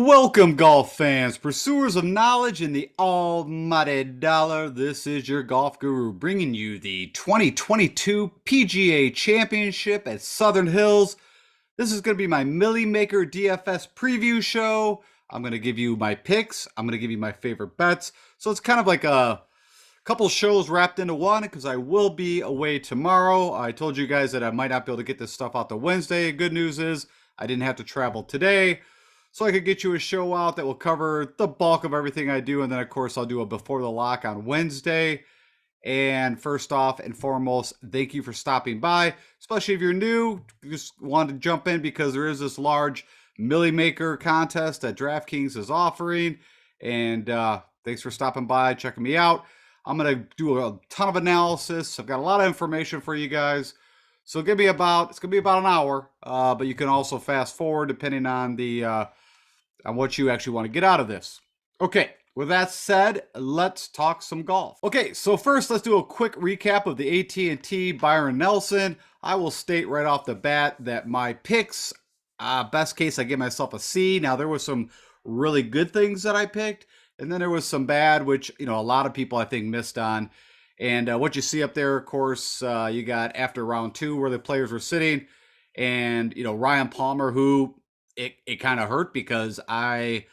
Welcome, golf fans, pursuers of knowledge in the almighty dollar. This is your golf guru bringing you the 2022 PGA Championship at Southern Hills. This is going to be my Milli-Maker DFS preview show. I'm going to give you my picks. I'm going to give you my favorite bets. So it's kind of like a couple shows wrapped into one because I will be away tomorrow. I told you guys that I might not be able to get this stuff out to Wednesday. Good news is I didn't have to travel today. So I could get you a show out that will cover the bulk of everything I do. And then, of course, I'll do a before the lock on Wednesday. And first off and foremost, thank you for stopping by. Especially if you're new, you just wanted to jump in because there is this large Milli-Maker contest that Draftkings is offering. And thanks for stopping by, checking me out. I'm going to do a ton of analysis. I've got a lot of information for you guys. So it's going to be about an hour, but you can also fast forward depending on on what you actually want to get out of this. Okay, with that said, let's talk some golf. Okay, so first let's do a quick recap of the AT&T Byron Nelson. I will state right off the bat that my picks, best case I give myself a C. Now there was some really good things that I picked, and then there was some bad, which a lot of people I think missed on. And what you see up there, of course, you got after round two where the players were sitting, and Ryan Palmer, who it kind of hurt because I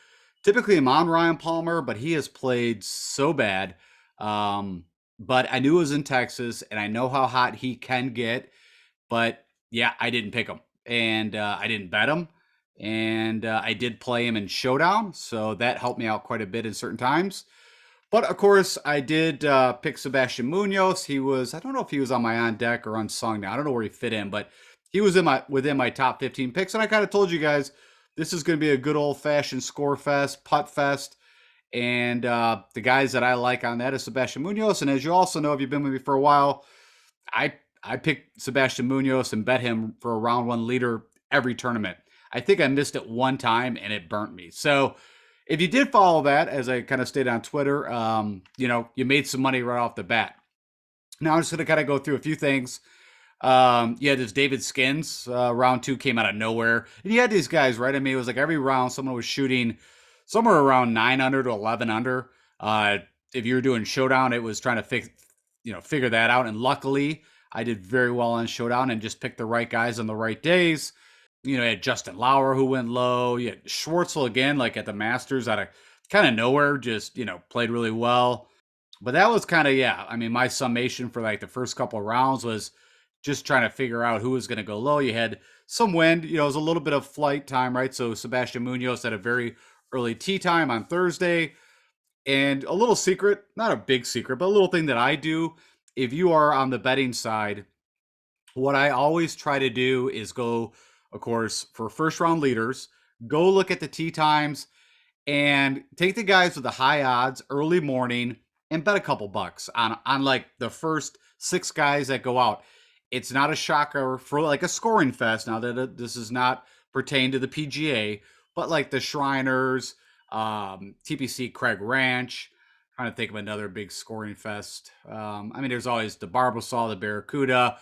typically am on Ryan Palmer, but he has played so bad. But I knew it was in Texas, and I know how hot he can get. But yeah, I didn't pick him, and I didn't bet him, and I did play him in Showdown, so that helped me out quite a bit in certain times. But of course, I did pick Sebastian Munoz. I don't know if he was on my on deck or unsung now. I don't know where he fit in, but he was within my top 15 picks. And I kind of told you guys this is going to be a good old fashioned score fest, putt fest. And the guys that I like on that is Sebastian Munoz. And as you also know, if you've been with me for a while, I picked Sebastian Munoz and bet him for a round one leader every tournament. I think I missed it one time and it burnt me. So if you did follow that, as I kind of stated on Twitter, you made some money right off the bat. Now I'm just going to kind of go through a few things. This David Skins, round two came out of nowhere. And you had these guys, right? I mean, it was like every round someone was shooting somewhere around 9 under to 11 under. If you were doing Showdown, it was trying to figure that out. And luckily, I did very well on Showdown and just picked the right guys on the right days. You had Justin Lauer who went low. You had Schwartzel again, like at the Masters, out of kind of nowhere, just, played really well. But that was kind of, my summation for like the first couple of rounds was just trying to figure out who was going to go low. You had some wind, it was a little bit of flight time, right? So Sebastian Munoz had a very early tee time on Thursday. And a little secret, not a big secret, but a little thing that I do, if you are on the betting side, what I always try to do is go, of course, for first round leaders, go look at the tee times and take the guys with the high odds early morning and bet a couple bucks on like the first 6 guys that go out. It's not a shocker for like a scoring fest. Now that this is not pertain to the PGA, but like the Shriners, TPC Craig Ranch, trying to think of another big scoring fest. There's always the Barbasol, the Barracuda.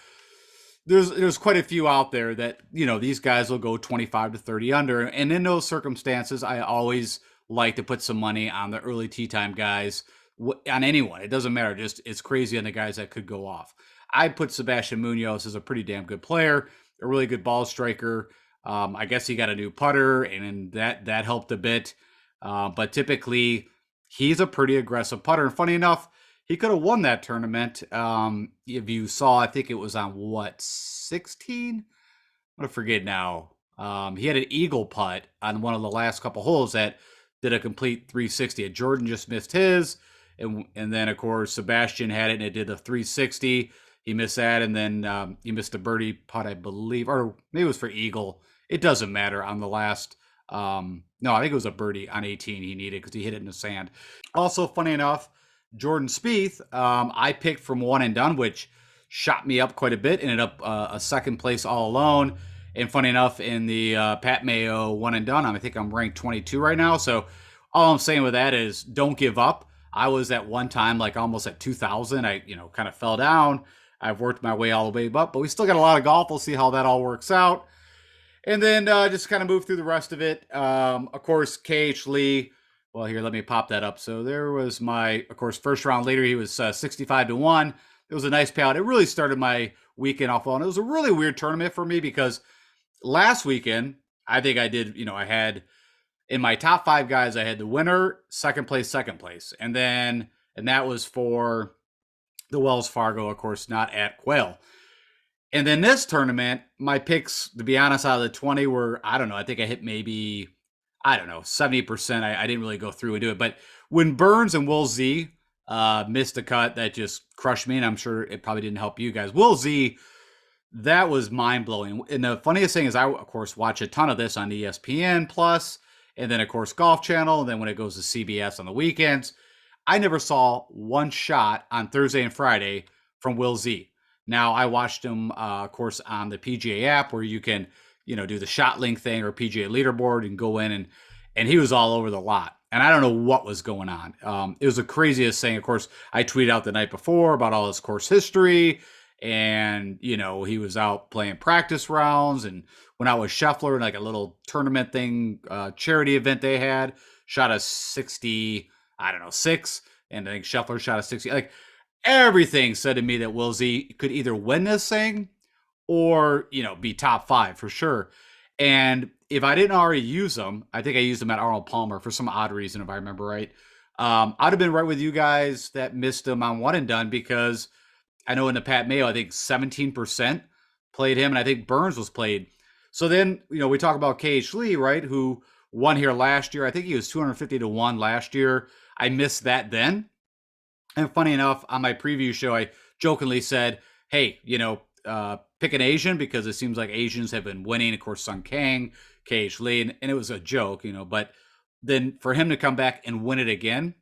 There's quite a few out there that, these guys will go 25 to 30 under. And in those circumstances, I always like to put some money on the early tee time guys, on anyone. It doesn't matter. Just it's crazy on the guys that could go off. I put Sebastian Munoz as a pretty damn good player, a really good ball striker. I guess he got a new putter, and that helped a bit. But typically, he's a pretty aggressive putter. And funny enough, he could have won that tournament. If you saw, I think it was on 16? I'm going to forget now. He had an eagle putt on one of the last couple holes that did a complete 360. Jordan just missed his. And then, of course, Sebastian had it and it did a 360. He missed that. And then he missed a birdie putt, I believe. Or maybe it was for eagle. It doesn't matter on the last. No, I think it was a birdie on 18 he needed because he hit it in the sand. Also, funny enough, Jordan Spieth, I picked from one and done, which shot me up quite a bit. Ended up a second place all alone. And funny enough, in the Pat Mayo one and done, I think I'm ranked 22 right now. So all I'm saying with that is don't give up. I was at one time like almost at 2,000. I kind of fell down. I've worked my way all the way up, but we still got a lot of golf. We'll see how that all works out. And then just kind of move through the rest of it. Of course, KH Lee. Well, here, let me pop that up. So there was my, of course, first round leader. He was 65 to 1. It was a nice payout. It really started my weekend off well. And it was a really weird tournament for me because last weekend, I think I did, I had in my top five guys, I had the winner, second place, second place. And that was for the Wells Fargo, of course, not at Quail. And then this tournament, my picks, to be honest, out of the 20 were, I don't know, I think I hit maybe, I don't know, 70%. I didn't really go through and do it. But when Burns and Will Z missed a cut, that just crushed me. And I'm sure it probably didn't help you guys. Will Z, that was mind blowing. And the funniest thing is, I, of course, watch a ton of this on ESPN Plus, and then, of course, Golf Channel. And then when it goes to CBS on the weekends, I never saw one shot on Thursday and Friday from Will Z. Now, I watched him, of course, on the PGA app where you can, do the shot link thing or PGA leaderboard and go in and he was all over the lot. And I don't know what was going on. It was the craziest thing. Of course, I tweeted out the night before about all his course history. And, he was out playing practice rounds and went out with Scheffler in like a little tournament thing, charity event they had, shot a 60, I don't know, 6. And I think Scheffler shot a 60. Like, everything said to me that Will Z could either win this thing or, be top 5 for sure. And if I didn't already use them, I think I used them at Arnold Palmer for some odd reason, if I remember right. I'd have been right with you guys that missed him on one and done because I know in the Pat Mayo, I think 17% played him, and I think Burns was played. So then, we talk about KH Lee, right, who won here last year. I think he was 250 to 1 last year. I missed that then. And funny enough, on my preview show, I jokingly said, hey, pick an Asian because it seems like Asians have been winning. Of course, Sun Kang, KH Lee, and it was a joke, but then for him to come back and win it again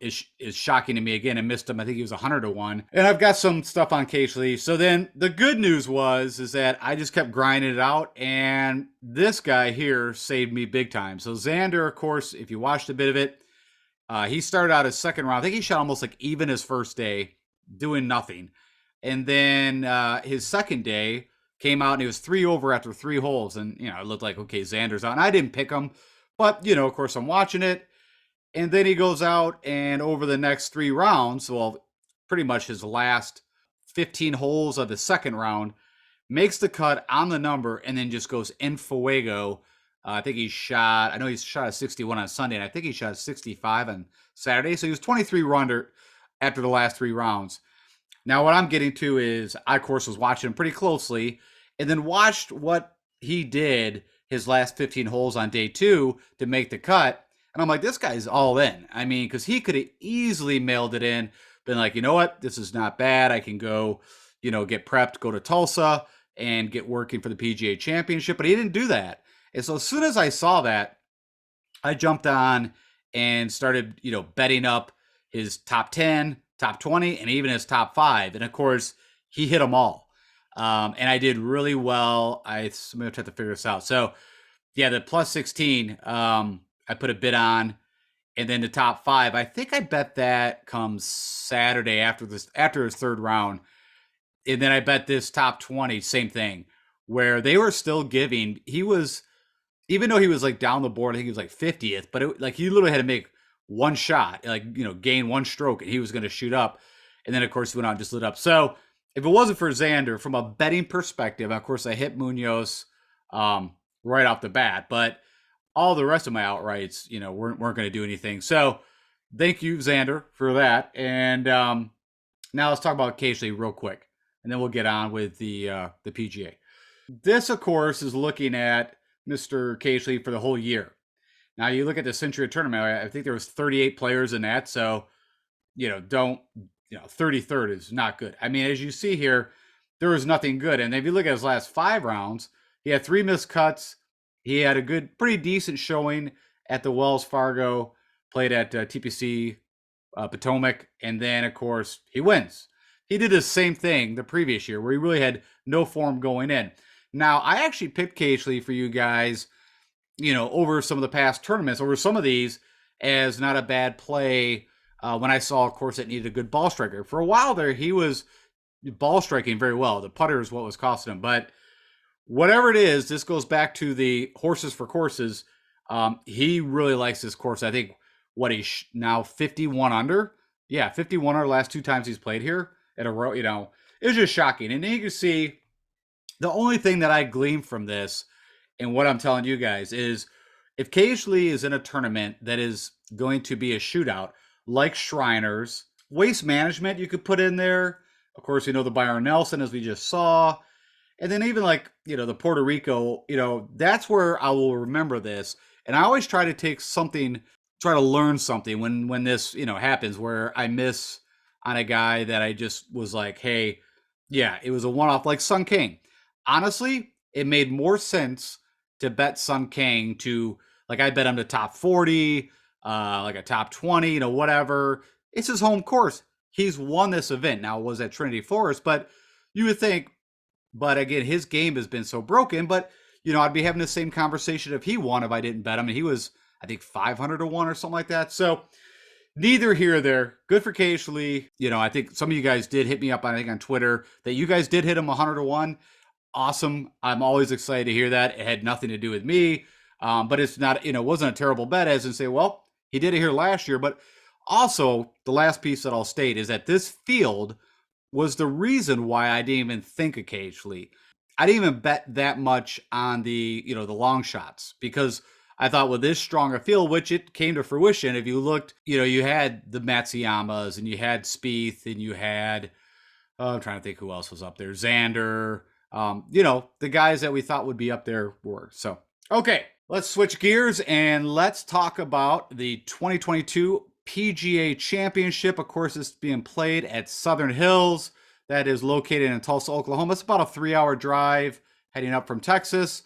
is shocking to me again. I missed him. I think he was 100 to 1. And I've got some stuff on KH Lee. So then the good news is that I just kept grinding it out. And this guy here saved me big time. So Xander, of course, if you watched a bit of it, he started out his second round. I think he shot almost like even his first day, doing nothing. And then his second day came out and he was 3 over after 3 holes. And, it looked like, okay, Xander's out. And I didn't pick him. But, of course, I'm watching it. And then he goes out and over the next 3 rounds, well, pretty much his last 15 holes of the second round, makes the cut on the number and then just goes en fuego. I think he shot a 61 on Sunday, and I think he shot a 65 on Saturday. So he was 23 under after the last 3 rounds. Now, what I'm getting to is I, of course, was watching him pretty closely and then watched what he did his last 15 holes on day 2 to make the cut. And I'm like, this guy's all in. I mean, because he could have easily mailed it in, been like, you know what, this is not bad. I can go, get prepped, go to Tulsa and get working for the PGA Championship. But he didn't do that. And so as soon as I saw that, I jumped on and started, betting up his top 10, top 20, and even his top 5. And of course, he hit them all. And I did really well. I'm going to have to figure this out. So, yeah, the plus 16, I put a bid on. And then the top 5, I think I bet that comes Saturday after his third round. And then I bet this top 20, same thing, where they were still giving. He was, even though he was like down the board, I think he was like 50th, but he literally had to make one shot, gain one stroke, and he was going to shoot up. And then, of course, he went out and just lit up. So if it wasn't for Xander, from a betting perspective, of course, I hit Munoz right off the bat, but all the rest of my outrights, weren't going to do anything. So thank you, Xander, for that. And now let's talk about KH Lee real quick, and then we'll get on with the PGA. This, of course, is looking at Mr. KH Lee for the whole year. Now you look at the Century Tournament. I think there was 38 players in that, so 33rd is not good. I mean, as you see here, there was nothing good. And if you look at his last 5 rounds, he had 3 missed cuts. He had a pretty decent showing at the Wells Fargo, played at TPC Potomac, and then, of course, he wins. He did the same thing the previous year where he really had no form going in. Now, I actually picked KH Lee for you guys, over some of the past tournaments, over some of these, as not a bad play when I saw, of course, it needed a good ball striker. For a while there, he was ball striking very well. The putter is what was costing him. But whatever it is, this goes back to the horses for courses. He really likes this course. I think what he's now 51 under. Yeah, 51 under last two times he's played here in a row. It was just shocking. And then you can see the only thing that I glean from this and what I'm telling you guys is if Cage Lee is in a tournament that is going to be a shootout, like Shriners, waste management you could put in there. Of course, the Byron Nelson, as we just saw. And then even like, the Puerto Rico, that's where I will remember this. And I always try to take something, try to learn something when this, happens where I miss on a guy that I just was like, hey, yeah, it was a one off like Sun King. Honestly, it made more sense to bet Sun King to like I bet him to top 40, like a top 20, whatever. It's his home course. He's won this event. Now it was at Trinity Forest, but you would think, but again, his game has been so broken. But I'd be having the same conversation if he won if I didn't bet him, and he was, I think, 500 to 1 or something like that. So neither here or there. Good for Cage Lee. I think some of you guys did hit me up, I think, on Twitter that you guys did hit him 100 to 1. Awesome. I'm always excited to hear that. It had nothing to do with me, but it's not, it wasn't a terrible bet as in say, well, he did it here last year. But also, the last piece that I'll state is that this field was the reason why I didn't even think of Cage Lee. I didn't even bet that much on the the long shots because I thought with this strong a field, which it came to fruition. If you looked, you had the Matsuyamas and you had Spieth and you had I'm trying to think who else was up there, Xander. The guys that we thought would be up there were. So okay, let's switch gears and let's talk about the 2022 PGA Championship. Of course, it's being played at Southern Hills. That is located in Tulsa, Oklahoma. It's about a 3-hour drive heading up from Texas.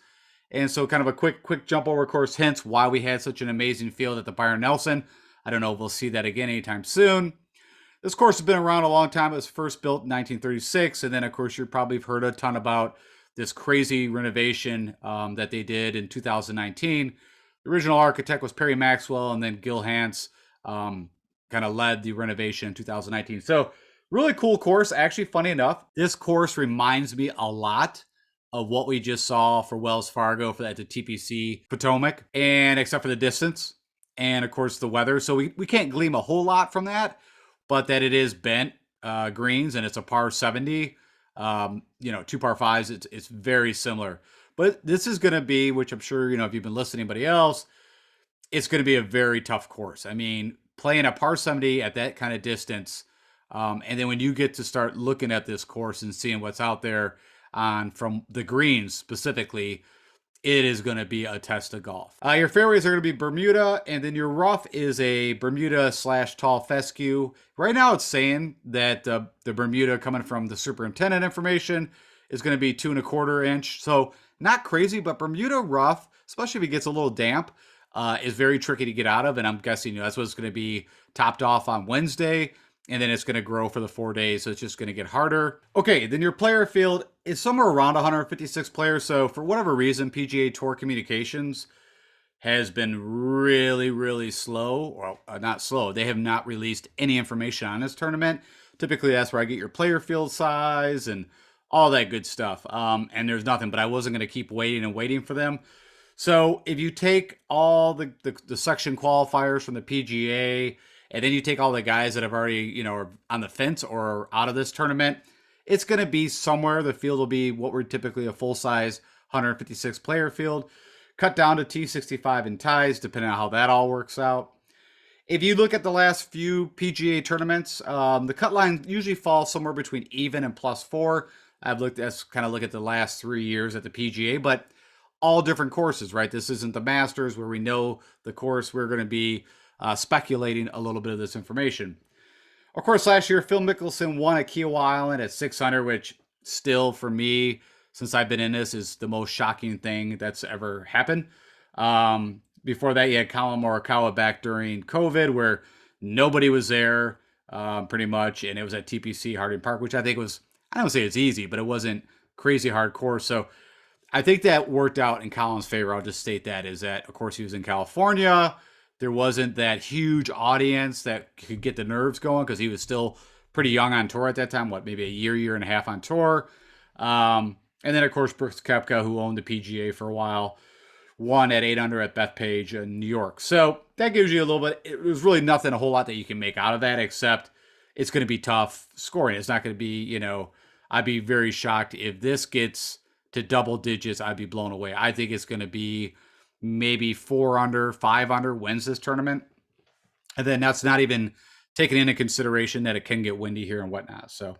And so kind of a quick jump over course, hence why we had such an amazing field at the Byron Nelson. I don't know if we'll see that again anytime soon. This course has been around a long time. It was first built in 1936. And then, of course, you probably have heard a ton about this crazy renovation that they did in 2019. The original architect was Perry Maxwell, and then Gil Hance kind of led the renovation in 2019. So really cool course. Actually, funny enough, this course reminds me a lot of what we just saw for Wells Fargo for that the TPC Potomac, and except for the distance and of course the weather. So we can't glean a whole lot from that, but that it is bent greens and it's a par 70. Two par fives. It's very similar. But this is going to be, which I'm sure if you've been listening to anybody else, it's going to be a very tough course. I mean, playing a par 70 at that kind of distance, and then when you get to start looking at this course and seeing what's out there on from the greens specifically, it is going to be a test of golf. Your fairways are going to be Bermuda, and then your rough is a Bermuda / tall fescue. Right now it's saying that the Bermuda coming from the superintendent information is going to be 2¼ inch. So not crazy, but Bermuda rough, especially if it gets a little damp, is very tricky to get out of. And I'm guessing that's what's going to be topped off on Wednesday. And then it's going to grow for the 4 days, so it's just going to get harder. Okay, then your player field is somewhere around 156 players. So for whatever reason, PGA Tour Communications has been really, really slow. Well, not slow. They have not released any information on this tournament. Typically, that's where I get your player field size and all that good stuff. And there's nothing, but I wasn't going to keep waiting and waiting for them. So if you take all the section qualifiers from the PGA, and then you take all the guys that have already, are on the fence or out of this tournament, it's going to be somewhere. The field will be what we're typically a full-size 156 player field, cut down to T65 in ties, depending on how that all works out. If you look at the last few PGA tournaments, the cut line usually falls somewhere between even and +4. I've looked at look at the last 3 years at the PGA, but all different courses, right? This isn't the Masters where we know the course. We're going to be speculating a little bit of this information. Of course, last year, Phil Mickelson won at Kiowa Island at 600, which still, for me, since I've been in this, is the most shocking thing that's ever happened. Before that, you had Colin Morikawa back during COVID, where nobody was there, pretty much, and it was at TPC Harding Park, which I think was, I don't say it's easy, but it wasn't crazy hard course. So I think that worked out in Colin's favor. I'll just state that, is that, of course, he was in California. There wasn't that huge audience that could get the nerves going because he was still pretty young on tour at that time. Maybe a year and a half on tour. And then, of course, Brooks Koepka, who owned the PGA for a while, won at 8 under at Bethpage in New York. So that gives you a little bit. It was really nothing a whole lot that you can make out of that, except it's going to be tough scoring. It's not going to be, I'd be very shocked if this gets to double digits. I'd be blown away. I think it's going to be maybe 4 under, 5 under wins this tournament. And then that's not even taking into consideration that it can get windy here and whatnot. So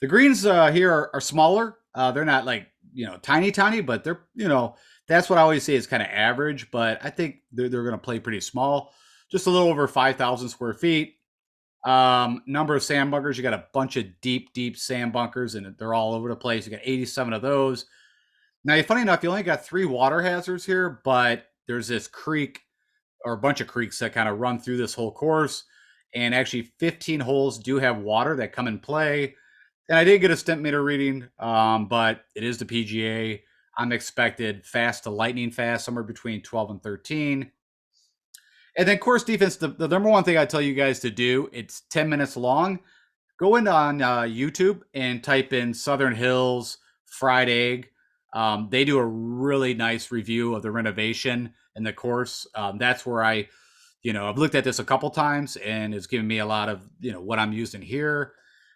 the greens here are smaller. They're not like, tiny, tiny, but they're, that's what I always say is kind of average. But I think they're going to play pretty small, just a little over 5,000 square feet. Number of sand bunkers. You got a bunch of deep, deep sand bunkers, and they're all over the place. You got 87 of those. Now, funny enough, you only got 3 water hazards here, but there's this creek or a bunch of creeks that kind of run through this whole course. And actually, 15 holes do have water that come in play. And I did get a Stimpmeter reading, but it is the PGA. I'm expected fast to lightning fast, somewhere between 12 and 13. And then course defense, the number one thing I tell you guys to do, it's 10 minutes long. Go in on YouTube and type in Southern Hills Fried Egg. They do a really nice review of the renovation and the course. That's where I've looked at this a couple times, and it's given me a lot of, what I'm using here.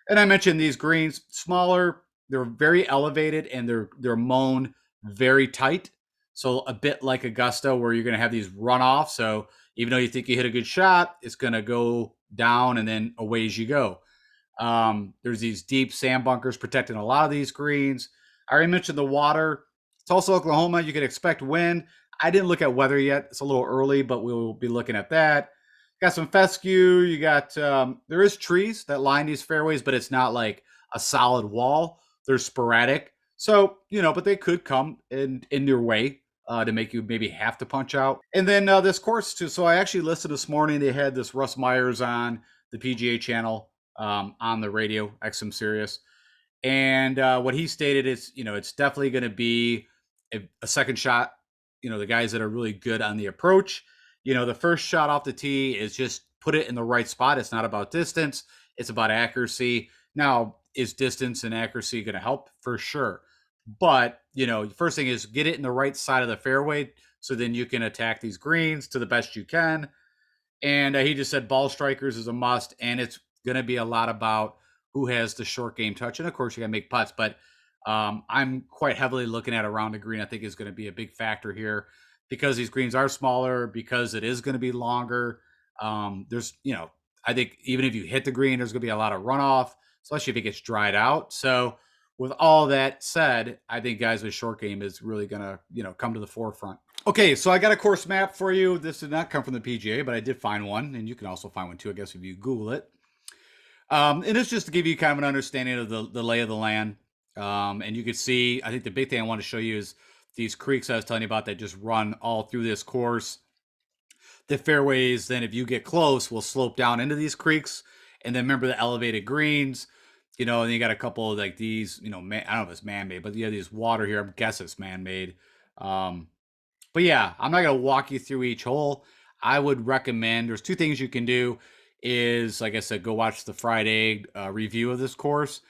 And I mentioned these greens, smaller, they're very elevated, and they're mown very tight. So a bit like Augusta, where you're going to have these runoffs. So even though you think you hit a good shot, it's going to go down and then away as you go. There's these deep sand bunkers protecting a lot of these greens. I already mentioned the water. It's also Oklahoma. You can expect wind. I didn't look at weather yet. It's a little early, but we'll be looking at that. Got some fescue. You got there is trees that line these fairways, but it's not like a solid wall. They're sporadic. So, but they could come in your way to make you maybe have to punch out. And then this course too. So I actually listened this morning. They had this Russ Myers on the PGA channel on the radio, XM Sirius. And what he stated is, it's definitely going to be a second shot. The guys that are really good on the approach. The first shot off the tee is just put it in the right spot. It's not about distance. It's about accuracy. Now, is distance and accuracy going to help? For sure. But, first thing is get it in the right side of the fairway so then you can attack these greens to the best you can. And he just said ball strikers is a must, and it's going to be a lot about who has the short game touch. And of course, you got to make putts, but I'm quite heavily looking at around the green. I think is going to be a big factor here because these greens are smaller, because it is going to be longer. There's, I think even if you hit the green, there's going to be a lot of runoff, especially if it gets dried out. So with all that said, I think guys with short game is really going to, come to the forefront. Okay, so I got a course map for you. This did not come from the PGA, but I did find one, and you can also find one too, I guess, if you Google it. And it's just to give you kind of an understanding of the lay of the land. And you can see, I think the big thing I want to show you is these creeks I was telling you about that just run all through this course. The fairways, then if you get close, will slope down into these creeks. And then remember the elevated greens, and you got a couple of like these, I don't know if it's man-made, but you have these water here. I'm guessing it's man-made. But yeah, I'm not going to walk you through each hole. I would recommend, there's 2 things you can do is, like I said, go watch the Fried Egg review of this course.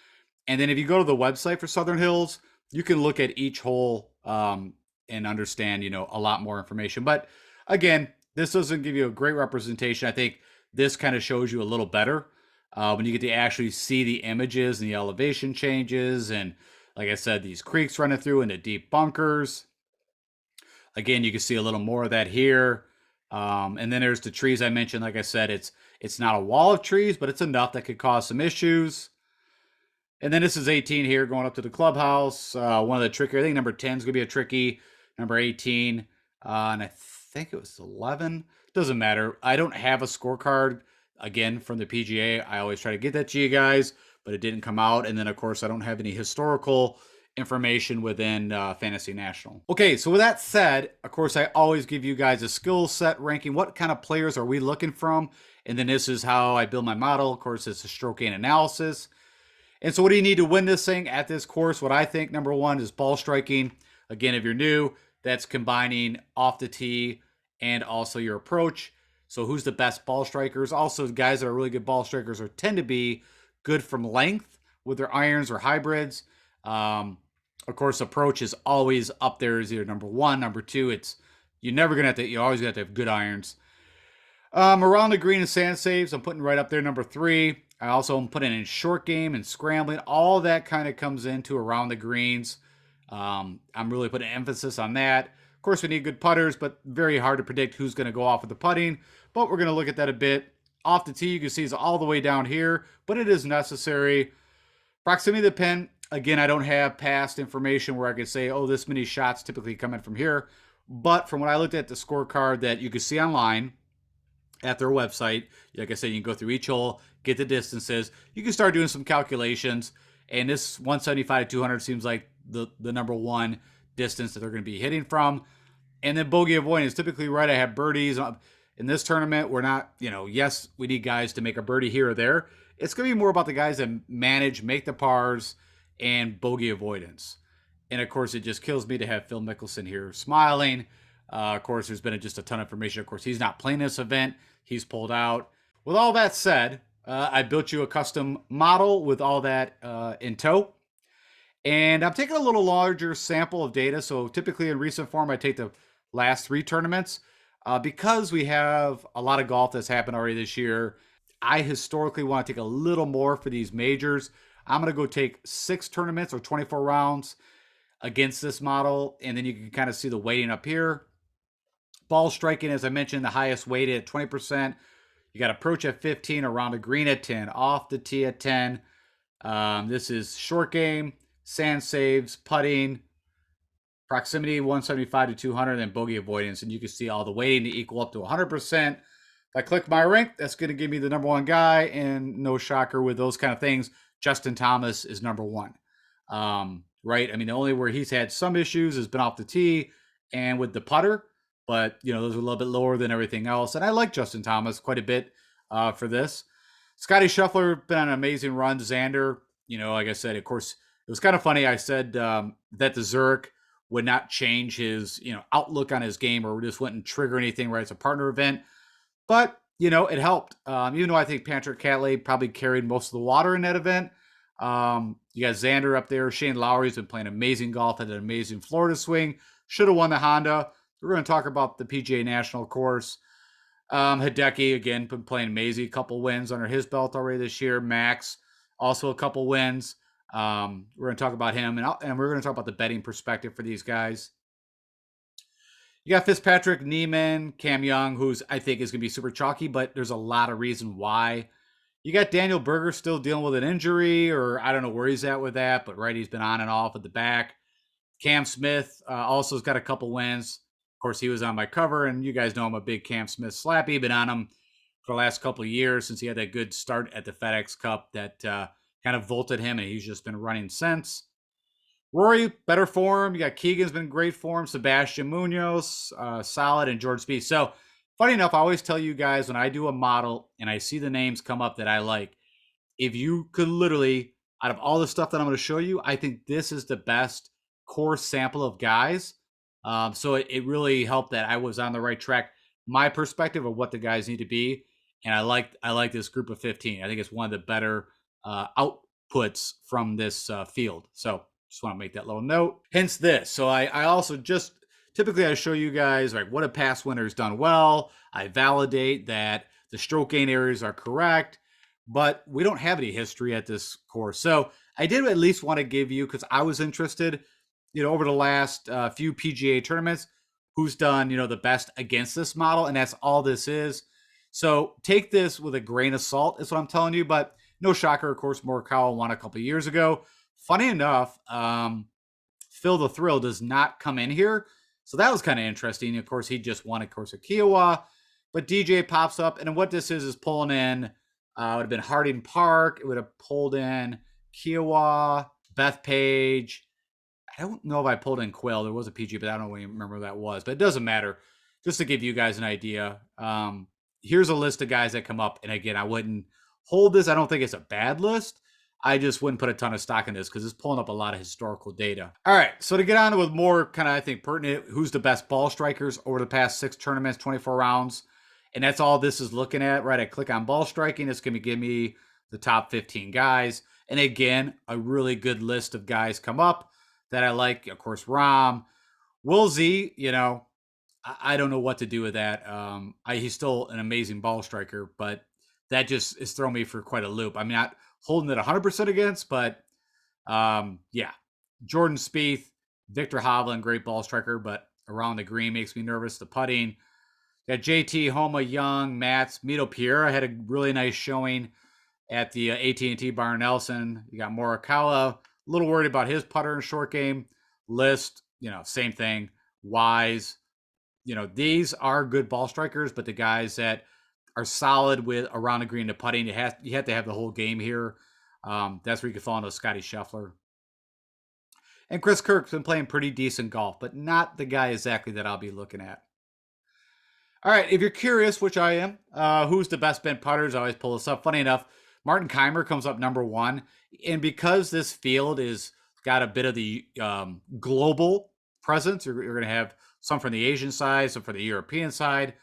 And then if you go to the website for Southern Hills, you can look at each hole and understand, a lot more information. But again, this doesn't give you a great representation. I think this kind of shows you a little better when you get to actually see the images and the elevation changes. And like I said, these creeks running through into deep bunkers. Again, you can see a little more of that here. And then there's the trees I mentioned. Like I said, it's not a wall of trees, but it's enough that could cause some issues. And then this is 18 here going up to the clubhouse. One of the trickier, I think number 10 is going to be a tricky. Number 18, and I think it was 11. Doesn't matter. I don't have a scorecard, again, from the PGA. I always try to get that to you guys, but it didn't come out. And then, of course, I don't have any historical information within Fantasy National. Okay, so with that said, of course, I always give you guys a skill set ranking. What kind of players are we looking from? And then this is how I build my model. Of course, it's a stroke gain analysis. And so what do you need to win this thing at this course? What I think, number 1, is ball striking. Again, if you're new, that's combining off the tee and also your approach. So who's the best ball strikers? Also, guys that are really good ball strikers tend to be good from length with their irons or hybrids. Of course, approach is always up there as either number one, number two. It's you're never gonna have to. You're always gonna have to have good irons. Around the green and sand saves, I'm putting right up there, number three. I also am putting in short game and scrambling. All that kind of comes into around the greens. I'm really putting emphasis on that. Of course, we need good putters, but very hard to predict who's going to go off with the putting. But we're going to look at that a bit. Off the tee, you can see it's all the way down here, but it is necessary. Proximity to the pin, again, I don't have past information where I could say, oh, this many shots typically come in from here. But from what I looked at the scorecard that you could see online, at their website. Like I said, you can go through each hole, get the distances. You can start doing some calculations. And this 175 to 200 seems like the number one distance that they're going to be hitting from. And then bogey avoidance. Typically, right, I have birdies. In this tournament, we're not, yes, we need guys to make a birdie here or there. It's going to be more about the guys that manage, make the pars, and bogey avoidance. And of course, it just kills me to have Phil Mickelson here smiling. Of course, there's been just a ton of information. Of course, he's not playing this event. He's pulled out. With all that said, I built you a custom model with all that in tow. And I'm taking a little larger sample of data. So typically in recent form, I take the last three tournaments. Because we have a lot of golf that's happened already this year, I historically want to take a little more for these majors. I'm going to go take 6 tournaments or 24 rounds against this model. And then you can kind of see the weighting up here. Ball striking, as I mentioned, the highest weighted at 20%. You got approach at 15, around the green at 10, off the tee at 10. This is short game, sand saves, putting, proximity 175 to 200, and bogey avoidance. And you can see all the weighting to equal up to 100%. If I click my rank, that's going to give me the number one guy. And no shocker with those kind of things, Justin Thomas is number one. Right? I mean, the only where he's had some issues has been off the tee and with the putter. But, those are a little bit lower than everything else. And I like Justin Thomas quite a bit for this. Scotty Scheffler, been on an amazing run. Xander, like I said, of course, it was kind of funny. I said that the Zurich would not change his, outlook on his game or just wouldn't trigger anything, right? It's a partner event. But, it helped. Even though I think Patrick Cantlay probably carried most of the water in that event. You got Xander up there. Shane Lowry's been playing amazing golf, had an amazing Florida swing. Should have won the Honda. We're going to talk about the PGA National course. Hideki, again, been playing amazing. A couple wins under his belt already this year. Max, also a couple wins. We're going to talk about him, and we're going to talk about the betting perspective for these guys. You got Fitzpatrick, Neiman, Cam Young, who's I think is going to be super chalky, but there's a lot of reason why. You got Daniel Berger still dealing with an injury, or I don't know where he's at with that, but right, he's been on and off at the back. Cam Smith also has got a couple wins. Of course, he was on my cover, and you guys know I'm a big Cam Smith slappy. Been on him for the last couple of years since he had that good start at the FedEx Cup that kind of vaulted him, and he's just been running since. Rory, better form. You got Keegan's been great form. Sebastian Munoz, solid, and George Spieth. So, funny enough, I always tell you guys when I do a model and I see the names come up that I like, if you could literally, out of all the stuff that I'm going to show you, I think this is the best core sample of guys. So it really helped that I was on the right track. My perspective of what the guys need to be, and I like this group of 15. I think it's one of the better outputs from this field. So just want to make that little note. Hence this. So I also just typically I show you guys like what have past winners done well. I validate that the stroke gain areas are correct, but we don't have any history at this course. So I did at least want to give you, because I was interested, over the last few PGA tournaments, who's done, the best against this model. And that's all this is. So take this with a grain of salt is what I'm telling you. But no shocker, of course, Morikawa won a couple of years ago. Funny enough, Phil the Thrill does not come in here. So that was kind of interesting. Of course, he just won, of course, at Kiowa. But DJ pops up. And what this is pulling in, it would have been Harding Park. It would have pulled in Kiowa, Bethpage. I don't know if I pulled in Quill. There was a PG, but I don't even remember what that was. But it doesn't matter. Just to give you guys an idea. Here's a list of guys that come up. And again, I wouldn't hold this. I don't think it's a bad list. I just wouldn't put a ton of stock in this because it's pulling up a lot of historical data. All right. So to get on with more kind of, I think, pertinent, who's the best ball strikers over the past 6 tournaments, 24 rounds. And that's all this is looking at, right? I click on ball striking. It's going to give me the top 15 guys. And again, a really good list of guys come up that I like. Of course, Rom. Will Z, I don't know what to do with that. He's still an amazing ball striker, but that just is throwing me for quite a loop. I'm not holding it 100% against, but yeah. Jordan Spieth, Victor Hovland, great ball striker, but around the green makes me nervous. The putting. Got JT, Homa, Young, Mats, Mito Pereira had a really nice showing at the AT&T Byron Nelson. You got Morikawa, a little worried about his putter and short game. List, same thing. Wise, these are good ball strikers, but the guys that are solid with around the green to putting, you have to have the whole game here. That's where you can fall into Scotty Scheffler. And Chris Kirk's been playing pretty decent golf, but not the guy exactly that I'll be looking at. All right, if you're curious, which I am, who's the best bent putters? I always pull this up. Funny enough, Martin Keimer comes up number one, and because this field is got a bit of the global presence, you're going to have some from the Asian side, some from the European side.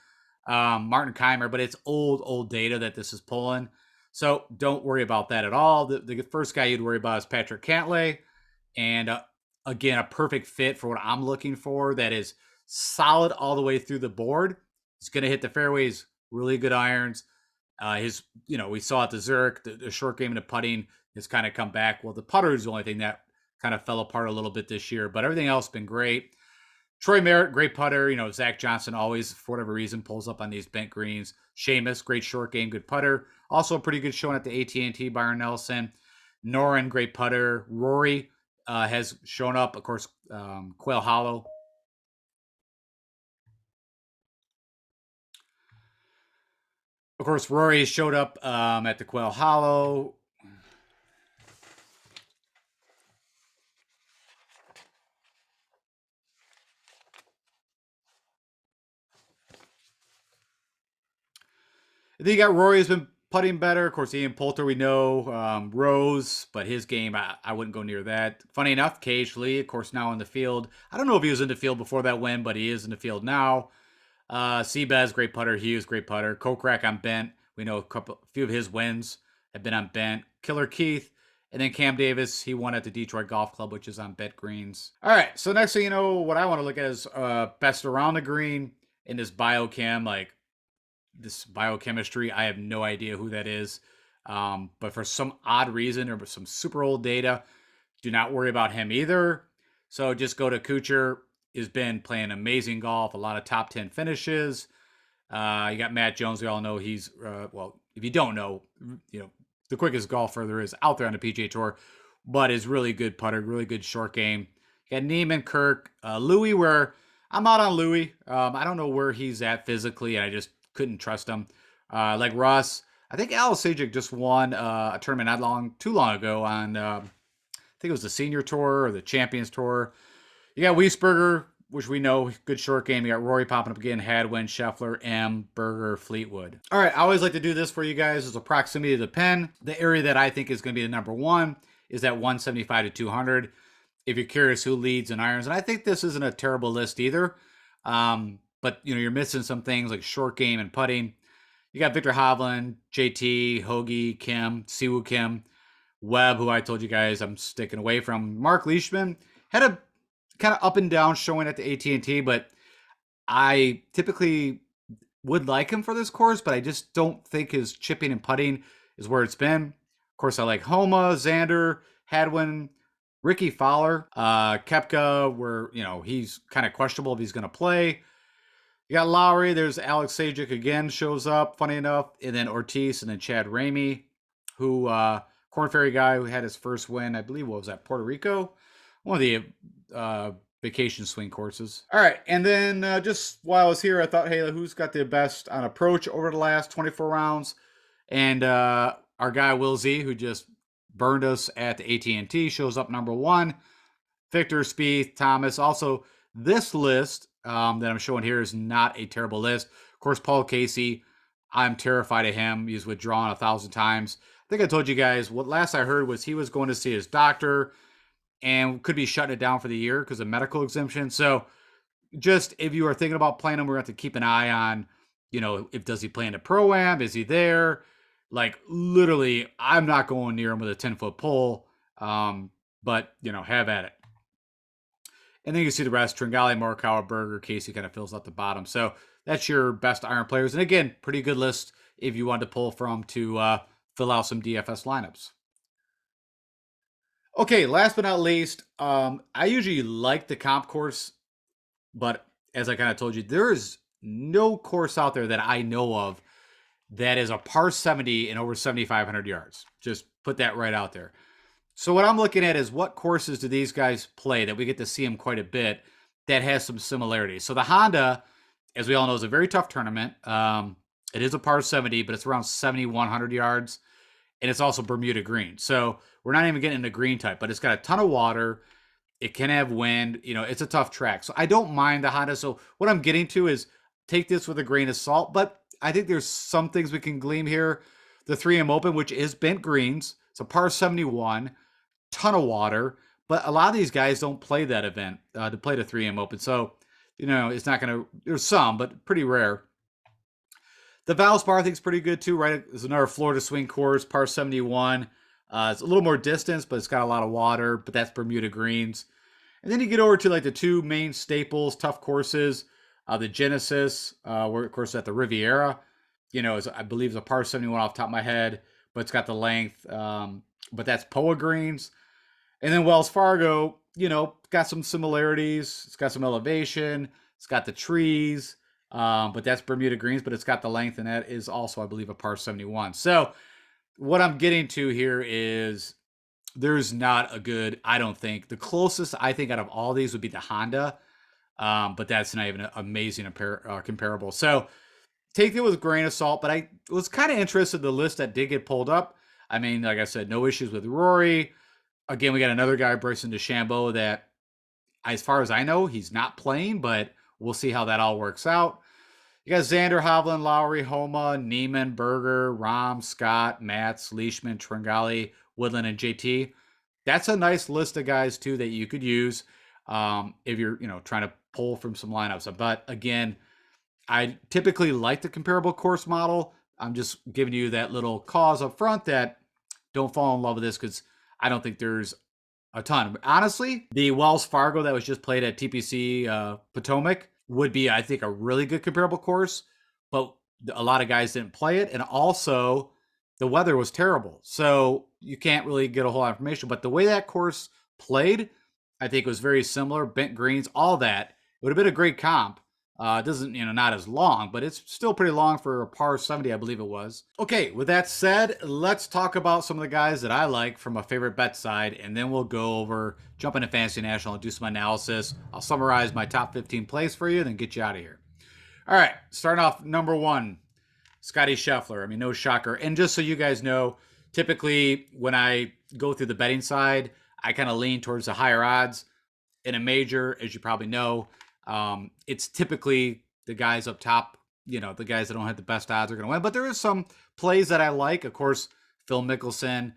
Martin Keimer, but it's old data that this is pulling, so don't worry about that at all. The first guy you'd worry about is Patrick Cantlay, and again, a perfect fit for what I'm looking for. That is solid all the way through the board. He's going to hit the fairways, really good irons. We saw at the Zurich, the short game and the putting has kind of come back. Well, the putter is the only thing that kind of fell apart a little bit this year, but everything else has been great. Troy Merritt, great putter. Zach Johnson always, for whatever reason, pulls up on these bent greens. Seamus, great short game, good putter. Also a pretty good showing at the AT&T Byron Nelson. Noren, great putter. Rory has shown up, of course, Quail Hollow. Of course, Rory showed up at the Quail Hollow. And then you got Rory has been putting better. Of course, Ian Poulter, we know. Rose, but his game, I wouldn't go near that. Funny enough, Cage Lee, of course, now in the field. I don't know if he was in the field before that win, but he is in the field now. Seabez, great putter. Hughes, great putter. Kokrak on bent. We know a few of his wins have been on bent. Killer Keith. And then Cam Davis, he won at the Detroit Golf Club, which is on bent greens. All right, so next thing you know, what I want to look at is best around the green in this biochem, like this biochemistry. I have no idea who that is. But for some odd reason or some super old data, do not worry about him either. So just go to Kuchar. Has been playing amazing golf, a lot of top 10 finishes. You got Matt Jones. We all know he's, well, if you don't know, the quickest golfer there is out there on the PGA Tour, but is really good putter, really good short game. You got Neiman, Kirk, Louis, where I'm out on Louis. I don't know where he's at physically, and I just couldn't trust him. Like Russ, I think Alex Sajik just won a tournament too long ago on, I think it was the Senior Tour or the Champions Tour. You got Wiesberger, which we know, good short game. You got Rory popping up again, Hadwin, Scheffler, M, Berger, Fleetwood. All right, I always like to do this for you guys as a proximity to the pin. The area that I think is going to be the number one is that 175 to 200. If you're curious who leads in irons, and I think this isn't a terrible list either, but you're missing some things like short game and putting. You got Victor Hovland, JT, Hoagie, Kim, Siwoo Kim, Webb, who I told you guys I'm sticking away from. Mark Leishman had a kind of up and down showing at the AT&T, but I typically would like him for this course, but I just don't think his chipping and putting is where it's been. Of course, I like Homa, Xander, Hadwin, Ricky Fowler, Koepka, where, he's kind of questionable if he's going to play. You got Lowry. There's Alex Sajik again shows up, funny enough. And then Ortiz and then Chad Ramey, who, Corn Ferry guy who had his first win, I believe, what was that, Puerto Rico? One of the vacation swing courses. All right, and then just while I was here, I thought, hey, who's got the best on approach over the last 24 rounds? And our guy Will Z, who just burned us at the AT&T, shows up number one. Victor, Spieth, Thomas. Also, this list that I'm showing here is not a terrible list. Of course, Paul Casey, I'm terrified of him. He's withdrawn 1,000 times. I think I told you guys, what last I heard was he was going to see his doctor and could be shutting it down for the year because of medical exemption. So just if you are thinking about playing him, we're going to have to keep an eye on, if does he play in the Pro-Am? Is he there? Like, literally, I'm not going near him with a 10-foot pole. But, have at it. And then you see the rest: Tringali, Morikawa, Berger, Casey kind of fills out the bottom. So that's your best iron players. And again, pretty good list if you want to pull from to fill out some DFS lineups. Okay, last but not least, I usually like the comp course, but as I kind of told you, there is no course out there that I know of that is a par 70 and over 7,500 yards. Just put that right out there. So what I'm looking at is what courses do these guys play that we get to see them quite a bit that has some similarities. So the Honda, as we all know, is a very tough tournament. It is a par 70, but it's around 7,100 yards, and it's also Bermuda green. So we're not even getting into green type, but it's got a ton of water. It can have wind. It's a tough track. So I don't mind the Honda. So what I'm getting to is take this with a grain of salt, but I think there's some things we can glean here. The 3M Open, which is bent greens. It's a par 71, ton of water, but a lot of these guys don't play that event to play the 3M Open. So, it's not going to, there's some, but pretty rare. The Valspar I think is pretty good too, right? It's another Florida swing course, par 71. It's a little more distance, but it's got a lot of water, but that's Bermuda greens. And then you get over to like the two main staples, tough courses. The Genesis, where of course at the Riviera, I believe is a par 71 off the top of my head, but it's got the length. But that's POA greens. And then Wells Fargo, got some similarities. It's got some elevation. It's got the trees, but that's Bermuda greens, but it's got the length, and that is also, I believe, a par 71. So what I'm getting to here is there's not a good, I don't think. The closest I think out of all these would be the Honda, but that's not even an amazing comparable. So take it with a grain of salt, but I was kind of interested in the list that did get pulled up. I mean, like I said, no issues with Rory. Again, we got another guy, Bryson DeChambeau, that, as far as I know, he's not playing, but we'll see how that all works out. You got Xander, Hovland, Lowry, Homa, Neiman, Berger, Rahm, Scott, Matz, Leishman, Tringali, Woodland, and JT. That's a nice list of guys, too, that you could use if you're, trying to pull from some lineups. But again, I typically like the comparable course model. I'm just giving you that little cause up front that don't fall in love with this because I don't think there's a ton. Honestly, the Wells Fargo that was just played at TPC Potomac would be, I think, a really good comparable course, but a lot of guys didn't play it. And also, the weather was terrible. So you can't really get a whole lot of information. But the way that course played, I think was very similar. Bent greens, all that. It would have been a great comp. It doesn't, not as long, but it's still pretty long for a par 70, I believe it was. Okay, with that said, let's talk about some of the guys that I like from a favorite bet side, and then we'll go over, jump into Fantasy National and do some analysis. I'll summarize my top 15 plays for you, then get you out of here. All right, starting off number one, Scotty Scheffler. I mean, no shocker. And just so you guys know, typically when I go through the betting side, I kind of lean towards the higher odds. In a major, as you probably know, it's typically the guys up top, the guys that don't have the best odds are going to win. But there is some plays that I like. Of course, Phil Mickelson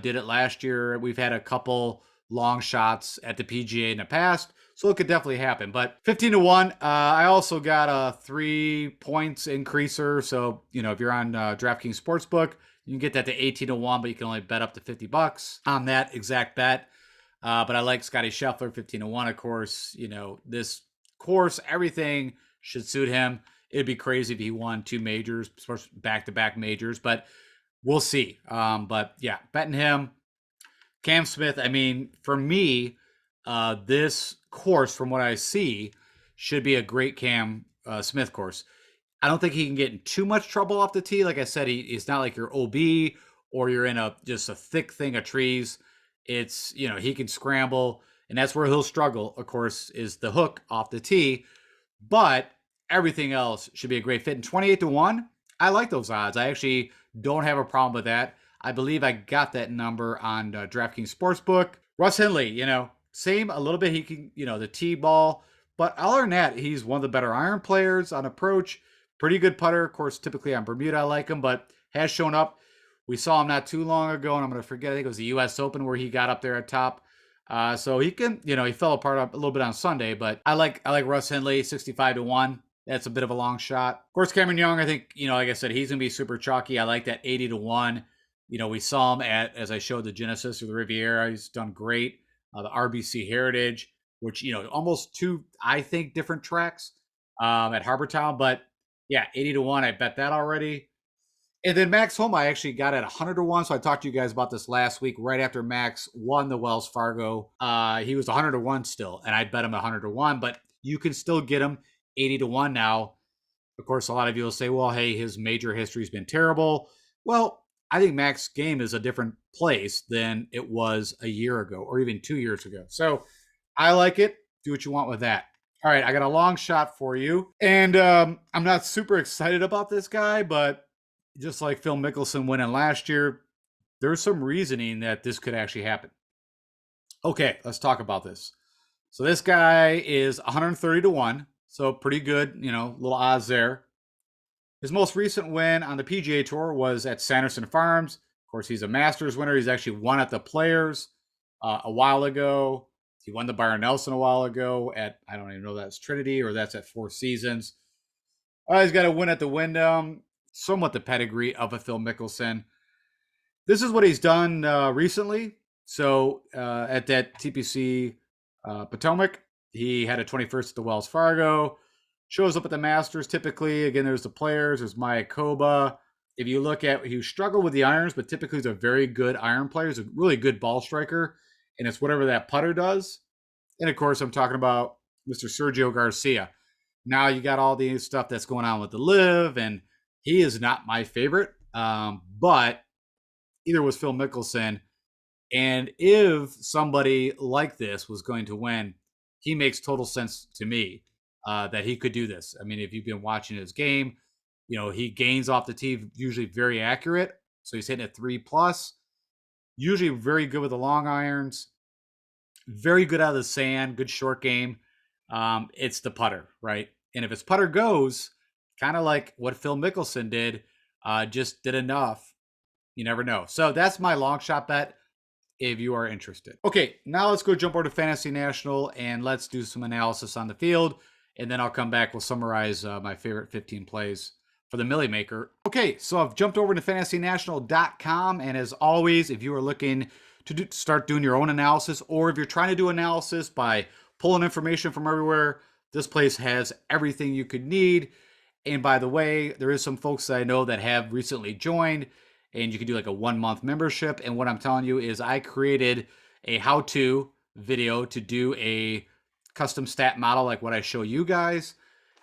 did it last year. We've had a couple long shots at the PGA in the past, so it could definitely happen. But 15-1, I also got a 3 points increaser. So, if you're on DraftKings Sportsbook, you can get that to 18-1, but you can only bet up to $50 on that exact bet. But I like Scotty Scheffler, 15-1, of course. This course, everything should suit him. It'd be crazy if he won 2 majors, back-to-back majors, but we'll see. But yeah, betting him. Cam Smith, I mean, for me, this course, from what I see, should be a great Cam Smith course. I don't think he can get in too much trouble off the tee. Like I said, he's not like your OB or you're in just a thick thing of trees. It's, he can scramble, and that's where he'll struggle, of course, is the hook off the tee. But everything else should be a great fit. And 28-1, I like those odds. I actually don't have a problem with that. I believe I got that number on DraftKings Sportsbook. Russ Henley, same a little bit. He can, the tee ball. But other than that, he's one of the better iron players on approach. Pretty good putter. Of course, typically on Bermuda, I like him, but has shown up. We saw him not too long ago, and I'm going to forget, I think it was the U.S. Open where he got up there at top. So he can, he fell apart a little bit on Sunday, but I like Russ Henley, 65-1. That's a bit of a long shot. Of course, Cameron Young, I think, like I said, he's going to be super chalky. I like that 80-1. We saw him as I showed the Genesis or the Riviera. He's done great. The RBC Heritage. which, almost two, I think, different tracks at Harbortown. But yeah, 80 to 1, I bet that already. And then Max Homa, I actually got at 100 to 1. So I talked to you guys about this last week, right after Max won the Wells Fargo. He was 100 to 1 still, and I bet him 100 to 1, but you can still get him 80 to 1 now. Of course, a lot of you will say, well, hey, his major history's been terrible. Well, I think Max's game is a different place than it was a year ago or even 2 years ago. So I like it. Do what you want with that. All right, I got a long shot for you. And I'm not super excited about this guy, but just like Phil Mickelson winning last year, there's some reasoning that this could actually happen. Okay, let's talk about this. So this guy is 130 to 1. So pretty good, little odds there. His most recent win on the PGA Tour was at Sanderson Farms. Of course, he's a Masters winner. He's actually won at the Players a while ago. He won the Byron Nelson a while ago at, I don't even know that's Trinity or that's at Four Seasons. He's got a win at the Wyndham, somewhat the pedigree of a Phil Mickelson. This is what he's done recently. So at that TPC Potomac, he had a 21st at the Wells Fargo. Shows up at the Masters typically. Again, there's the Players. There's Mayakoba. If you look at, he struggled with the irons, but typically he's a very good iron player. He's a really good ball striker, and it's whatever that putter does. And of course, I'm talking about Mr. Sergio Garcia. Now you got all the stuff that's going on with the LIV, and he is not my favorite. But either was Phil Mickelson. And if somebody like this was going to win, he makes total sense to me that he could do this. I mean, if you've been watching his game, he gains off the tee, usually very accurate. So he's hitting a 3+, usually very good with the long irons, very good out of the sand, good short game. It's the putter, right? And if his putter goes, kind of like what Phil Mickelson did, just did enough, you never know. So that's my long shot bet if you are interested. Okay, now let's go jump over to Fantasy National and let's do some analysis on the field. And then I'll come back. We'll summarize my favorite 15 plays for the Milli-Maker. Okay, so I've jumped over to fantasynational.com. And as always, if you are looking to start doing your own analysis, or if you're trying to do analysis by pulling information from everywhere, this place has everything you could need. And by the way, there is some folks that I know that have recently joined, and you can do like a 1-month membership. And what I'm telling you is I created a how-to video to do a custom stat model like what I show you guys.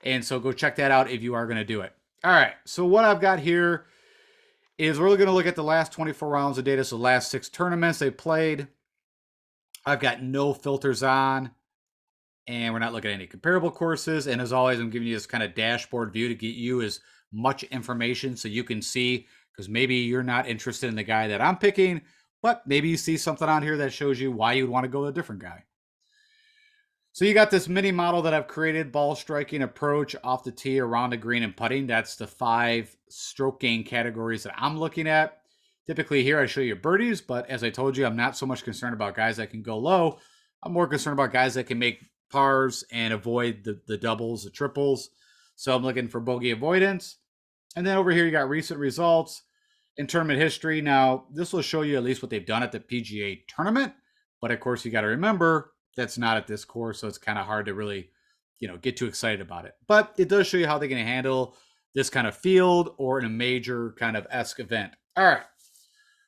And so go check that out if you are going to do it. All right, so what I've got here is we're going to look at the last 24 rounds of data. So the last 6 tournaments they played. I've got no filters on, and we're not looking at any comparable courses. And as always, I'm giving you this kind of dashboard view to get you as much information so you can see, because maybe you're not interested in the guy that I'm picking, but maybe you see something on here that shows you why you'd want to go with a different guy. So you got this mini model that I've created: ball striking, approach, off the tee, around the green, and putting. That's the 5 stroke gain categories that I'm looking at. Typically here I show you birdies, but as I told you, I'm not so much concerned about guys that can go low. I'm more concerned about guys that can make pars and avoid the doubles, the triples. So I'm looking for bogey avoidance. And then over here you got recent results in tournament history. Now, this will show you at least what they've done at the PGA tournament. But of course, you got to remember that's not at this course, so it's kind of hard to really, get too excited about it. But it does show you how they're going to handle this kind of field or in a major kind of esque event. All right.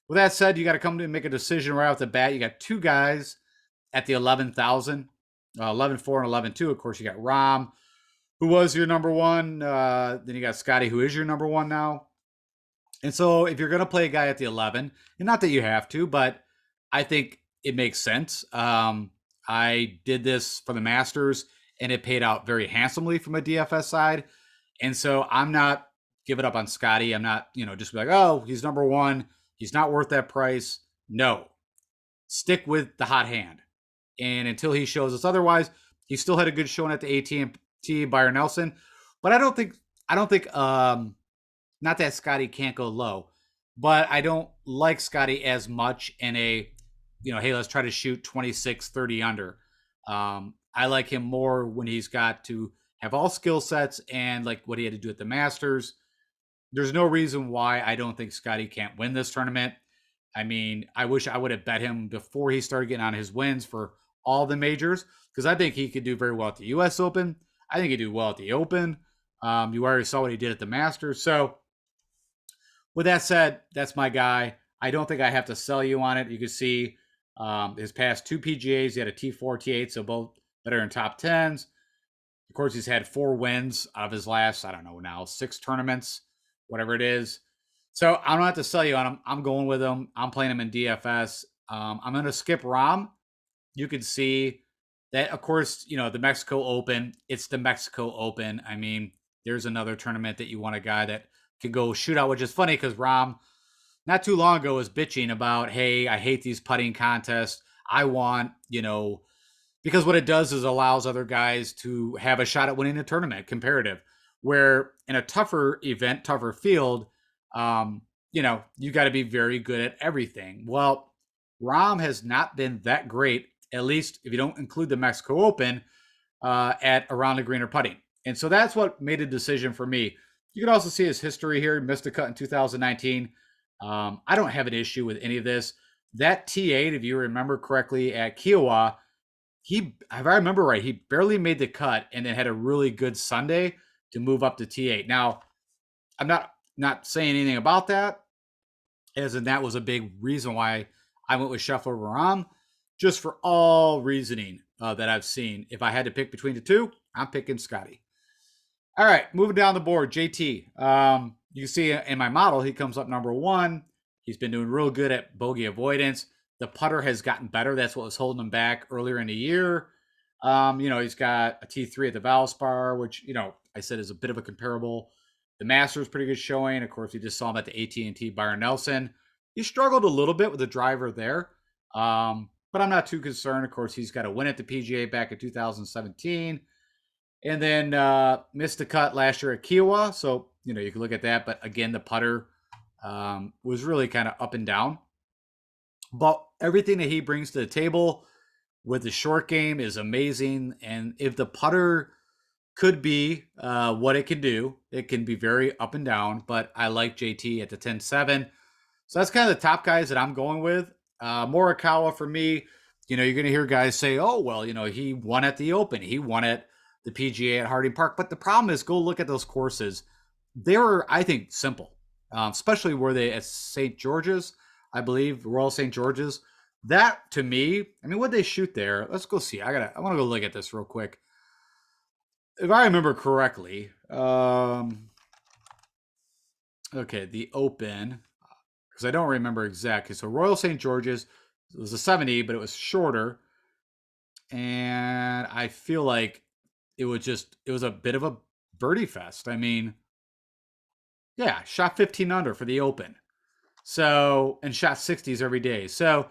With that said, you got to come to make a decision right off the bat. You got 2 guys at the 11,000, 11.4 and 11.2. Of course, you got Rahm, who was your number one. Then you got Scotty, who is your number one now. And so if you're going to play a guy at the 11, and not that you have to, but I think it makes sense. I did this for the Masters, and it paid out very handsomely from a DFS side. And so I'm not giving up on Scotty. I'm not, just be like, oh, he's number one. He's not worth that price. No. Stick with the hot hand. And until he shows us otherwise, he still had a good showing at the AT&T Byron Nelson. But I don't think, not that Scotty can't go low, but I don't like Scotty as much in a, hey, let's try to shoot 26, 30 under. I like him more when he's got to have all skill sets and like what he had to do at the Masters. There's no reason why I don't think Scotty can't win this tournament. I mean, I wish I would have bet him before he started getting on his wins for all the majors because I think he could do very well at the U.S. Open. I think he'd do well at the Open. You already saw what he did at the Masters. So with that said, that's my guy. I don't think I have to sell you on it. You can see his past two PGAs. He had a T4, T8, so both that are in top tens. Of course, he's had 4 wins out of his last, I don't know now, 6 tournaments, whatever it is. So I don't have to sell you on him. I'm going with him. I'm playing him in DFS. I'm going to skip Rahm. You can see that, of course, the Mexico Open. It's the Mexico Open. I mean, there's another tournament that you want a guy that can go shoot out, which is funny because Rahm, not too long ago, was bitching about, hey, I hate these putting contests. I want, because what it does is allows other guys to have a shot at winning a tournament comparative, where in a tougher event, tougher field, you got to be very good at everything. Well, Rahm has not been that great, at least if you don't include the Mexico Open, at around the green or putting. And so that's what made a decision for me. You can also see his history here. Missed a cut in 2019. I don't have an issue with any of this. That T8, if you remember correctly, at Kiowa, if I remember right, he barely made the cut and then had a really good Sunday to move up to T8. Now, I'm not saying anything about that, as in that was a big reason why I went with Scheffler over Rahm, just for all reasoning that I've seen. If I had to pick between the two, I'm picking Scotty. All right, moving down the board, JT. You can see in my model, he comes up number 1. He's been doing real good at bogey avoidance. The putter has gotten better. That's what was holding him back earlier in the year. He's got a T3 at the Valspar, which, I said is a bit of a comparable. The Masters, pretty good showing. Of course, we just saw him at the AT&T Byron Nelson. He struggled a little bit with the driver there, but I'm not too concerned. Of course, he's got a win at the PGA back in 2017. And then missed the cut last year at Kiowa. So, you can look at that. But again, the putter was really kind of up and down. But everything that he brings to the table with the short game is amazing. And if the putter could be what it can do, it can be very up and down. But I like JT at the 10-7. So that's kind of the top guys that I'm going with. Morikawa for me, you're going to hear guys say, oh, well, he won at the Open. He won at the PGA at Harding Park. But the problem is, go look at those courses. They were, I think, simple, especially where they at St. George's, I believe, Royal St. George's. That, to me, what they shoot there? Let's go see. I want to go look at this real quick. If I remember correctly, okay, the Open, because I don't remember exactly. So Royal St. George's, it was a 70, but it was shorter. And I feel like it was a bit of a birdie fest. Shot 15 under for the Open. So, and shot 60s every day. So,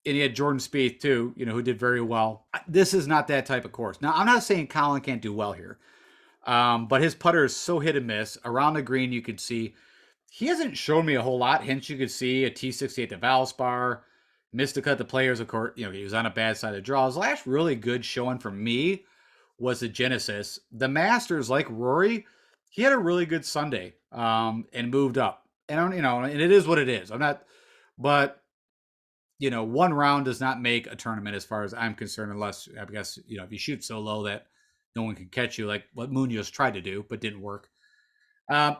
and he had Jordan Spieth too, who did very well. This is not that type of course. Now, I'm not saying Colin can't do well here, but his putter is so hit and miss. Around the green, you could see he hasn't shown me a whole lot. Hence, you could see a T68 at Valspar, missed to cut the Players, of course. He was on a bad side of the draw. His last really good showing for me was the Genesis. The Masters, like Rory, he had a really good Sunday and moved up. And, and it is what it is. One round does not make a tournament as far as I'm concerned, unless, I guess, if you shoot so low that no one can catch you, like what Munoz tried to do, but didn't work.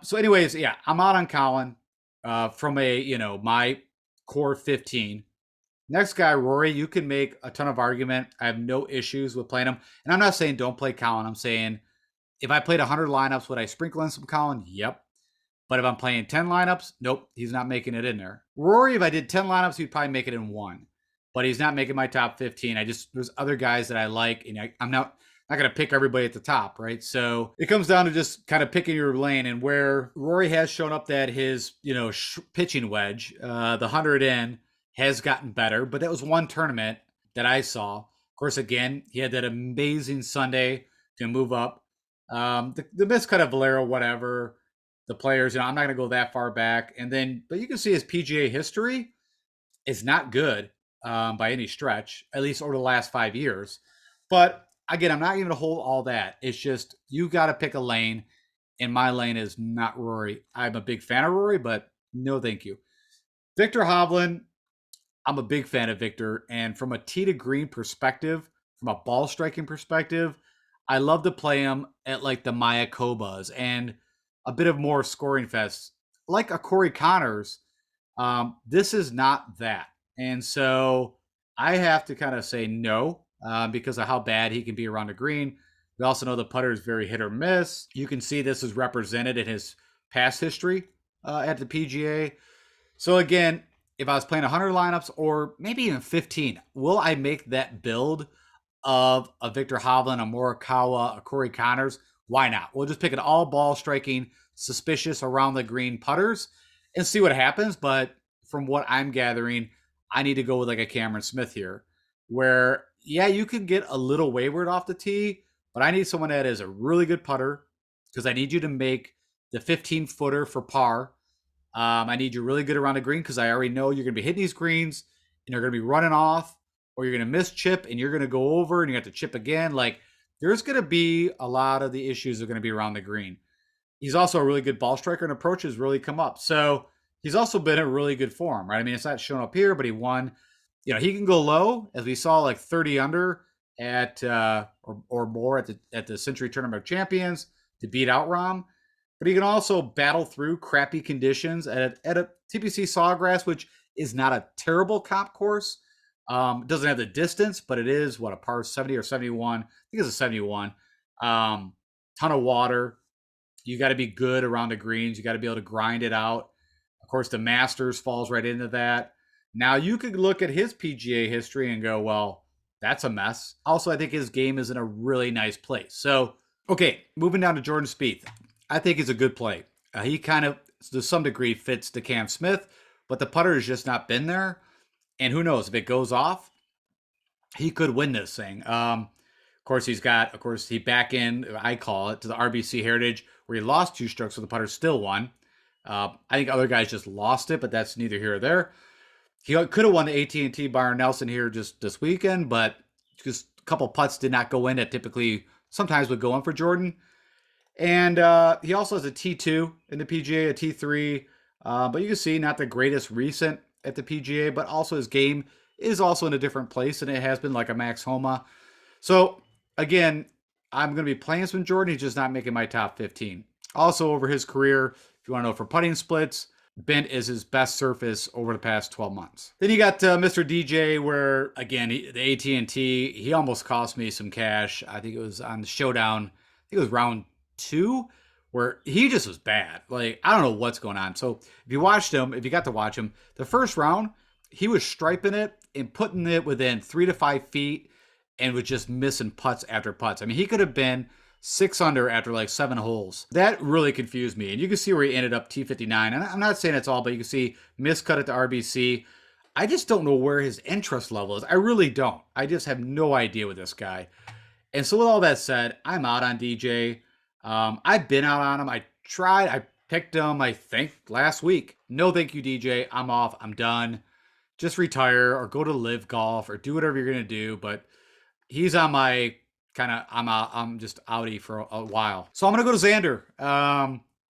So anyways, yeah, I'm out on Colin from my core 15. Next guy, Rory, you can make a ton of argument. I have no issues with playing him. And I'm not saying don't play Colin. I'm saying if I played 100 lineups, would I sprinkle in some Colin? Yep. But if I'm playing 10 lineups, nope, he's not making it in there. Rory, if I did 10 lineups, he'd probably make it in 1. But he's not making my top 15. There's other guys that I like, and I'm not going to pick everybody at the top, right? So it comes down to just kind of picking your lane, and where Rory has shown up that his, pitching wedge, the 100 in, has gotten better. But that was one tournament that I saw. Of course, again, he had that amazing Sunday to move up. The miscut of Valero, whatever. The Players, I'm not going to go that far back. But you can see his PGA history is not good by any stretch, at least over the last 5 years. But again, I'm not going to hold all that. It's just, you got to pick a lane, and my lane is not Rory. I'm a big fan of Rory, but no thank you. Victor Hovland, I'm a big fan of Victor. And from a tee to green perspective, from a ball striking perspective, I love to play him at like the Mayakobas and a bit of more scoring fest, like a Corey Connors. This is not that. And so I have to kind of say no because of how bad he can be around the green. We also know the putter is very hit or miss. You can see this is represented in his past history at the PGA. So again, if I was playing 100 lineups or maybe even 15, will I make that build of a Victor Hovland, a Morikawa, a Corey Connors? Why not? We'll just pick an all ball striking, suspicious around the green putters and see what happens. But from what I'm gathering, I need to go with like a Cameron Smith here, where, yeah, you can get a little wayward off the tee, but I need someone that is a really good putter because I need you to make the 15 footer for par. I need you really good around the green because I already know you're going to be hitting these greens and you're going to be running off, or you're going to miss chip and you're going to go over and you have to chip again. Like, there's going to be a lot of the issues are going to be around the green. He's also a really good ball striker and approaches really come up. So he's also been in really good form, right? I mean, it's not shown up here, but he won. You know, he can go low, as we saw, like 30 under at or more at the Century Tournament of Champions to beat out Rom. But he can also battle through crappy conditions at a TPC Sawgrass, which is not a terrible comp course. Doesn't have the distance, but it is what, a par 70 or 71. I think it's a 71. Ton of water. You got to be good around the greens. You got to be able to grind it out. Of course, the Masters falls right into that. Now you could look at his PGA history and go, well, that's a mess. Also, I think his game is in a really nice place. So, okay, moving down to Jordan Spieth. I think he's a good play. He kind of, to some degree, fits the Cam Smith, but the putter has just not been there. And who knows, if it goes off, he could win this thing. Of course, he back in, I call it, to the RBC Heritage, where he lost 2 strokes, so the putter still won. I think other guys just lost it, but that's neither here or there. He could have won the AT&T Byron Nelson here just this weekend, but just a couple putts did not go in that typically sometimes would go in for Jordan. And he also has a T2 in the PGA, a T3. But you can see not the greatest recent at the PGA, but also his game is also in a different place than it has been, like a Max Homa. So again, I'm going to be playing some Jordan. He's just not making my top 15. Also, over his career, if you want to know for putting splits, bent is his best surface over the past 12 months. Then you got Mr. DJ, where again the AT&T, he almost cost me some cash. I think it was on the showdown. I think it was round 2, where he just was bad. Like, I don't know what's going on. So if you watched him, if you got to watch him, the first round he was striping it and putting it within 3 to 5 feet, and was just missing putts after putts. I mean, he could have been 6 under after like 7 holes. That really confused me. And you can see where he ended up T59. And I'm not saying it's all, but you can see miscut at the RBC. I just don't know where his interest level is. I really don't. I just have no idea with this guy. And so with all that said, I'm out on DJ. I've been out on him. I picked him, I think, last week. No, thank you, DJ. I'm off. I'm done. Just retire or go to live golf or do whatever you're going to do. But he's on my I'm just outie for a while. So I'm going to go to Xander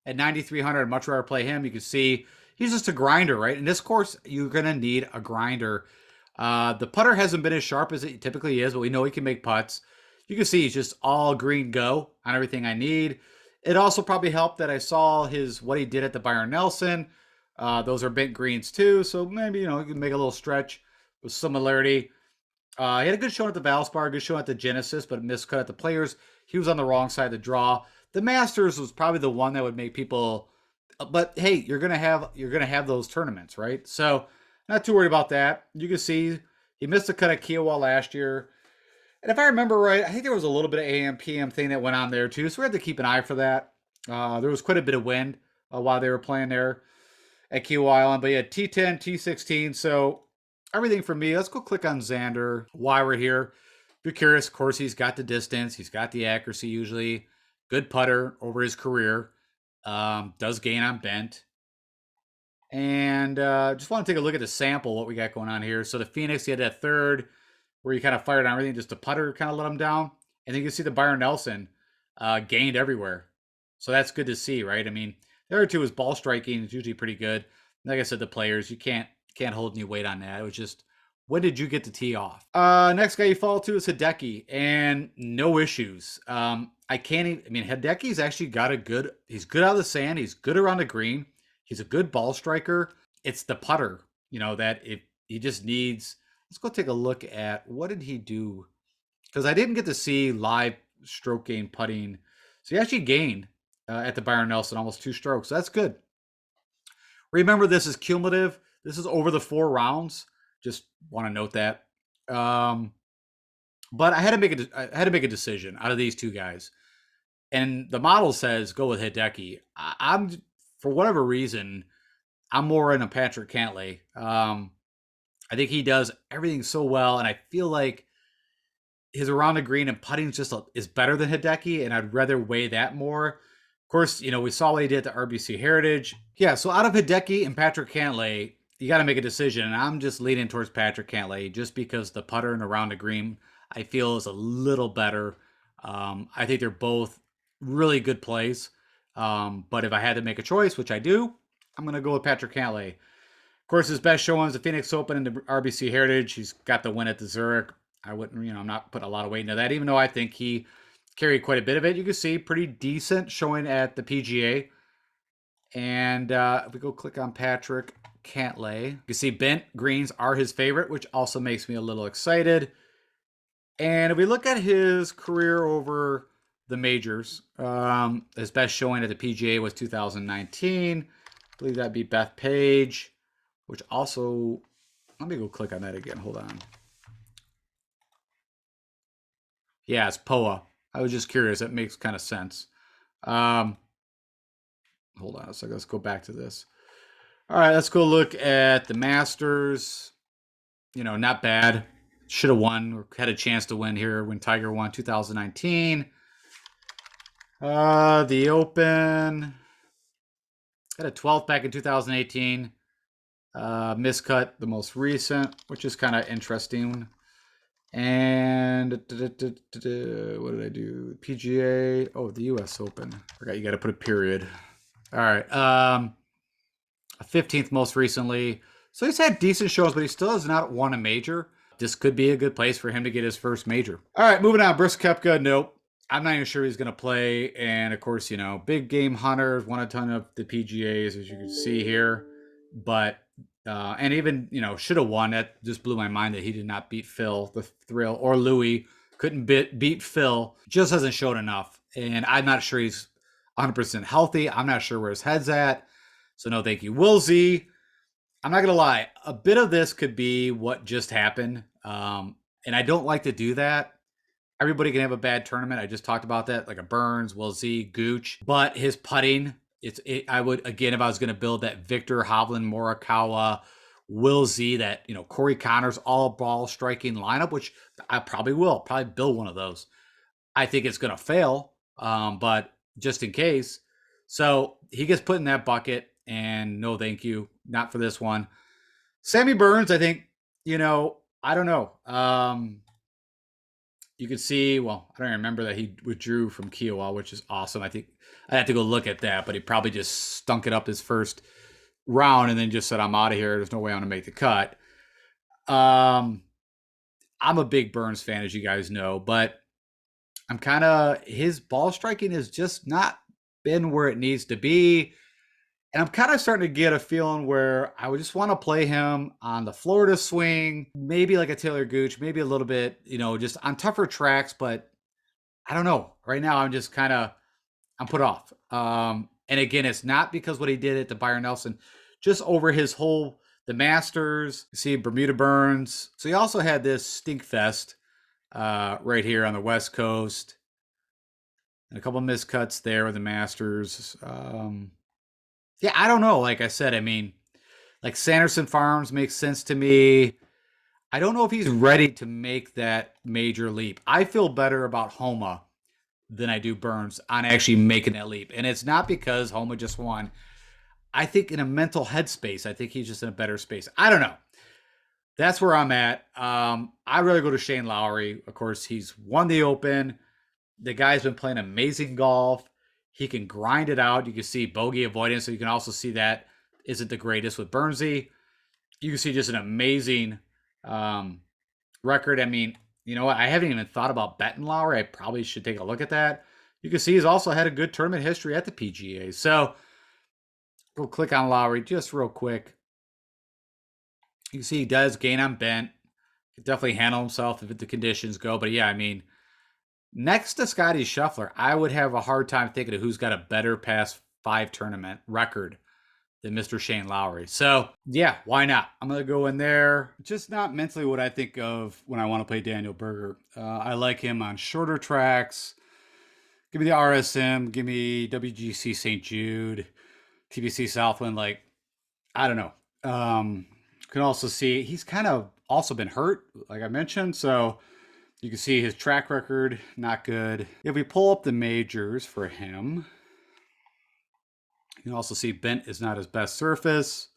at 9,300. I'd much rather play him. You can see he's just a grinder, right? In this course, you're going to need a grinder. The putter hasn't been as sharp as it typically is, but we know he can make putts. You can see he's just all green go on everything I need. It also probably helped that I saw what he did at the Byron Nelson. Those are bent greens too, so maybe, you can make a little stretch with similarity. He had a good showing at the Valspar, good showing at the Genesis, but miscut at the Players. He was on the wrong side of the draw. The Masters was probably the one that would make people. But hey, you're gonna have those tournaments, right? So not too worried about that. You can see he missed a cut at Kiowa last year, and if I remember right, I think there was a little bit of AM PM thing that went on there too. So we had to keep an eye for that. There was quite a bit of wind while they were playing there at Kiowa Island, but yeah, T10, T16. So everything for me. Let's go click on Xander. Why we're here. If you're curious, of course, he's got the distance. He's got the accuracy usually. Good putter over his career. Does gain on bent. And just want to take a look at the sample, what we got going on here. So the Phoenix, he had that third where he kind of fired on everything. Just the putter kind of let him down. And then you can see the Byron Nelson gained everywhere. So that's good to see, right? I mean, the other two is ball striking. It's usually pretty good. Like I said, the Players, you can't hold any weight on that. It was just When did you get the tee off? Next guy you fall to is Hideki, and no issues. I can't even, I mean, Hideki's actually got a good, he's good out of the sand. He's good around the green. He's a good ball striker. It's the putter, that if he just needs, let's go take a look at what did he do? Because I didn't get to see live stroke gain putting. So he actually gained at the Byron Nelson almost 2 strokes. So that's good. Remember, this is cumulative. This is over the 4 rounds. Just want to note that. But I had to make a decision out of these two guys, and the model says go with Hideki. I'm for whatever reason I'm more in a Patrick Cantlay. I think he does everything so well, and I feel like his around the green and putting is better than Hideki, and I'd rather weigh that more. Of course, we saw what he did at the RBC Heritage. Yeah, so out of Hideki and Patrick Cantlay, you got to make a decision, and I'm just leaning towards Patrick Cantlay just because the putter and around the green I feel is a little better. I think they're both really good plays, but if I had to make a choice, which I do, I'm going to go with Patrick Cantlay. Of course, his best showing is the Phoenix Open and the RBC Heritage. He's got the win at the Zurich. I wouldn't, I'm not putting a lot of weight into that, even though I think he carried quite a bit of it. You can see pretty decent showing at the PGA. And if we go click on Patrick Cantlay, you can see bent greens are his favorite, which also makes me a little excited. And if we look at his career over the majors, his best showing at the PGA was 2019. I believe that'd be Bethpage, which also, let me go click on that again. Hold on. Yeah, it's POA. I was just curious. That makes kind of sense. Hold on a second. Let's go back to this. All right, let's go look at the Masters. Not bad. Should have won or had a chance to win here when Tiger won 2019. The Open. Had a 12th back in 2018. Miscut, the most recent, which is kind of interesting. And what did I do? PGA. Oh, the US Open. Forgot you got to put a period. All right. A 15th most recently. So he's had decent shows, but he still has not won a major. This could be a good place for him to get his first major. All right, moving on. Brooks Koepka, nope. I'm not even sure he's going to play. And of course, big game hunters won a ton of the PGAs, as you can see here. But and even should have won. That just blew my mind that he did not beat Phil, the Thrill, or Louis. Couldn't beat Phil. Just hasn't shown enough, and I'm not sure he's 100% healthy. I'm not sure where his head's at. So no, thank you, Will Z. I'm not gonna lie. A bit of this could be what just happened, and I don't like to do that. Everybody can have a bad tournament. I just talked about that, like a Burns, Will Z, Gooch, but his putting. I would, again, if I was going to build that Victor Hovland, Morikawa, Will Z, that Corey Connors all ball striking lineup, which I probably will build one of those. I think it's going to fail, but just in case. So he gets put in that bucket, and no, thank you, not for this one. Sammy Burns, I think, I don't know. You could see, well, I don't remember that he withdrew from Kiowa, which is awesome. I think I'd have to go look at that, but he probably just stunk it up his first round and then just said, I'm out of here. There's no way I'm going to make the cut. I'm a big Burns fan, as you guys know, but his ball striking has just not been where it needs to be. And I'm kind of starting to get a feeling where I would just want to play him on the Florida swing, maybe like a Taylor Gooch, maybe a little bit, just on tougher tracks. But I don't know. Right now, I'm put off. And again, it's not because what he did at the Byron Nelson, just over the Masters. You see Bermuda Burns. So he also had this stink fest right here on the West Coast. And a couple miscuts there with the Masters. Yeah, I don't know. Like I said, like Sanderson Farms makes sense to me. I don't know if he's ready to make that major leap. I feel better about Homa than I do Burns on actually making that leap. And it's not because Homa just won. I think in a mental headspace, I think he's just in a better space. I don't know. That's where I'm at. I'd rather go to Shane Lowry. Of course, he's won the Open. The guy's been playing amazing golf. He can grind it out. You can see bogey avoidance. So you can also see that isn't the greatest with Burnsy. You can see just an amazing Um, record, I mean, you know what? I haven't even thought about betting Lowry. I probably should take a look at that. You can see he's also had a good tournament history at the PGA. So go click on Lowry just real quick. You can see he does gain on bent. Can definitely handle himself if the conditions go. But yeah, I mean, next to Scotty Scheffler, I would have a hard time thinking of who's got a better past 5 tournament record than Mr. Shane Lowry. So yeah, why not? I'm gonna go in there. Just not mentally what I think of when I want to play Daniel Berger. I like him on shorter tracks. Give me the RSM. Give me WGC St. Jude, TBC Southwind. Like I don't know. You can also see he's kind of also been hurt, like I mentioned. So you can see his track record not good. If we pull up the majors for him, you can also see bent is not his best surface.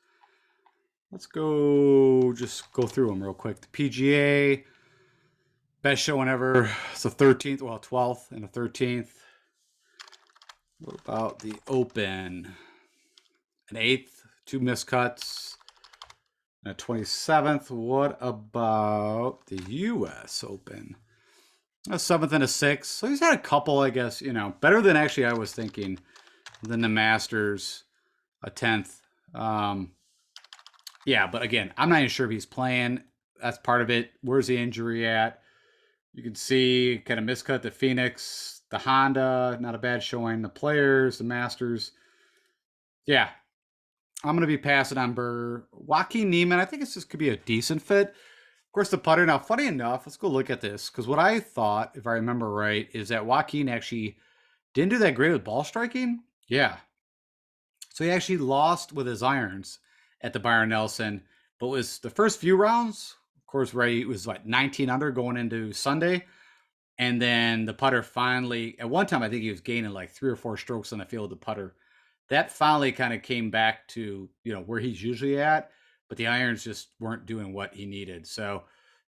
Let's just go through them real quick. The PGA, best showing ever. It's the 13th, well, 12th and the 13th. What about the Open? An 8th, 2 miscuts. And a 27th. What about the US Open? A 7th and a 6th. So he's had a couple, I guess, better than actually I was thinking than the Masters, a 10th. Yeah, but again, I'm not even sure if he's playing. That's part of it. Where's the injury at? You can see kind of miscut the Phoenix, the Honda, not a bad showing. The Players, the Masters. Yeah, I'm going to be passing on Burr. Joaquin Niemann, I think this could be a decent fit. Of course, the putter. Now, funny enough, let's go look at this. Because what I thought, if I remember right, is that Joaquin actually didn't do that great with ball striking. Yeah. So he actually lost with his irons at the Byron Nelson, but was the first few rounds, of course, right, it was like 19 under going into Sunday. And then the putter finally, at one time, I think he was gaining like 3 or 4 strokes on the field with the putter. That finally kind of came back to, where he's usually at, but the irons just weren't doing what he needed. So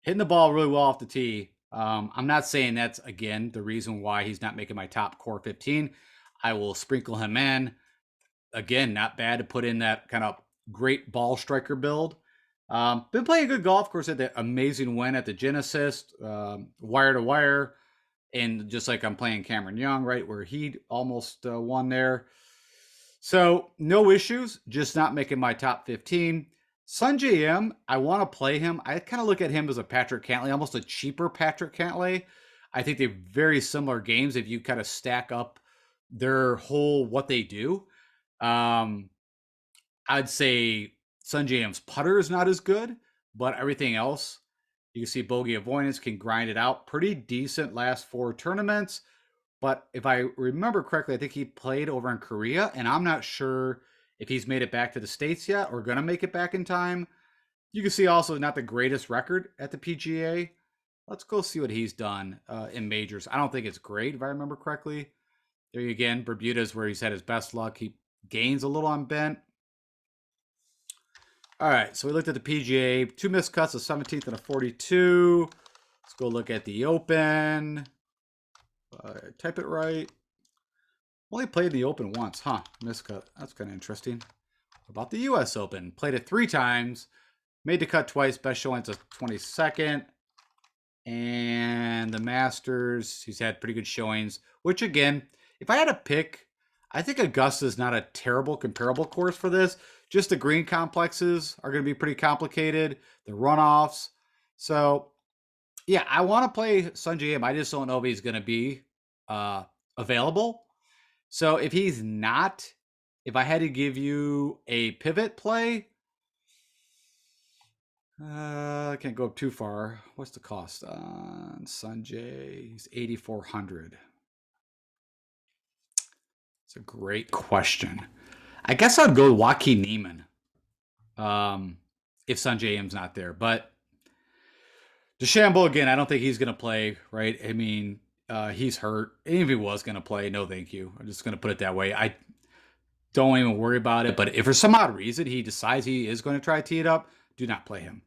hitting the ball really well off the tee. I'm not saying that's, again, the reason why he's not making my top core 15. I will sprinkle him in. Again, not bad to put in that kind of great ball striker build. Been playing good golf, of course, had the amazing win at the Genesis, wire to wire. And just like I'm playing Cameron Young, right, where he almost won there. So no issues, just not making my top 15. Sungjae M, I want to play him. I kind of look at him as a Patrick Cantlay, almost a cheaper Patrick Cantlay. I think they're very similar games if you kind of stack up their whole what they do. Um, I'd say Sungjae M's putter is not as good, but everything else, you can see bogey avoidance can grind it out. Pretty decent last 4 tournaments. But if I remember correctly, I think he played over in Korea, and I'm not sure if he's made it back to the States yet or going to make it back in time. You can see also not the greatest record at the PGA. Let's go see what he's done in majors. I don't think it's great, if I remember correctly. There you again, Bermuda's where he's had his best luck. He gains a little on bent. All right, so we looked at the PGA. 2 missed cuts, a 17th and a 42. Let's go look at the Open. Type it right. Only played the Open once, huh? Miscut. That's kind of interesting. About the U.S. Open. Played it 3 times. Made the cut twice. Best showing's a 22nd. And the Masters, he's had pretty good showings. Which, again, if I had to pick, I think Augusta is not a terrible comparable course for this. Just the green complexes are going to be pretty complicated. The runoffs. So, yeah, I want to play Sungjae Im. I just don't know if he's going to be available. So if he's not, if I had to give you a pivot play, I can't go up too far. What's the cost on Sungjae? He's 8,400. It's a great question. I guess I'd go Joaquin Niemann if Sungjae Im's not there. But DeChambeau, again, I don't think he's going to play, right? I mean, he's hurt. Even if he was going to play, no thank you. I'm just going to put it that way. I don't even worry about it. But if for some odd reason he decides he is going to try to tee it up, do not play him.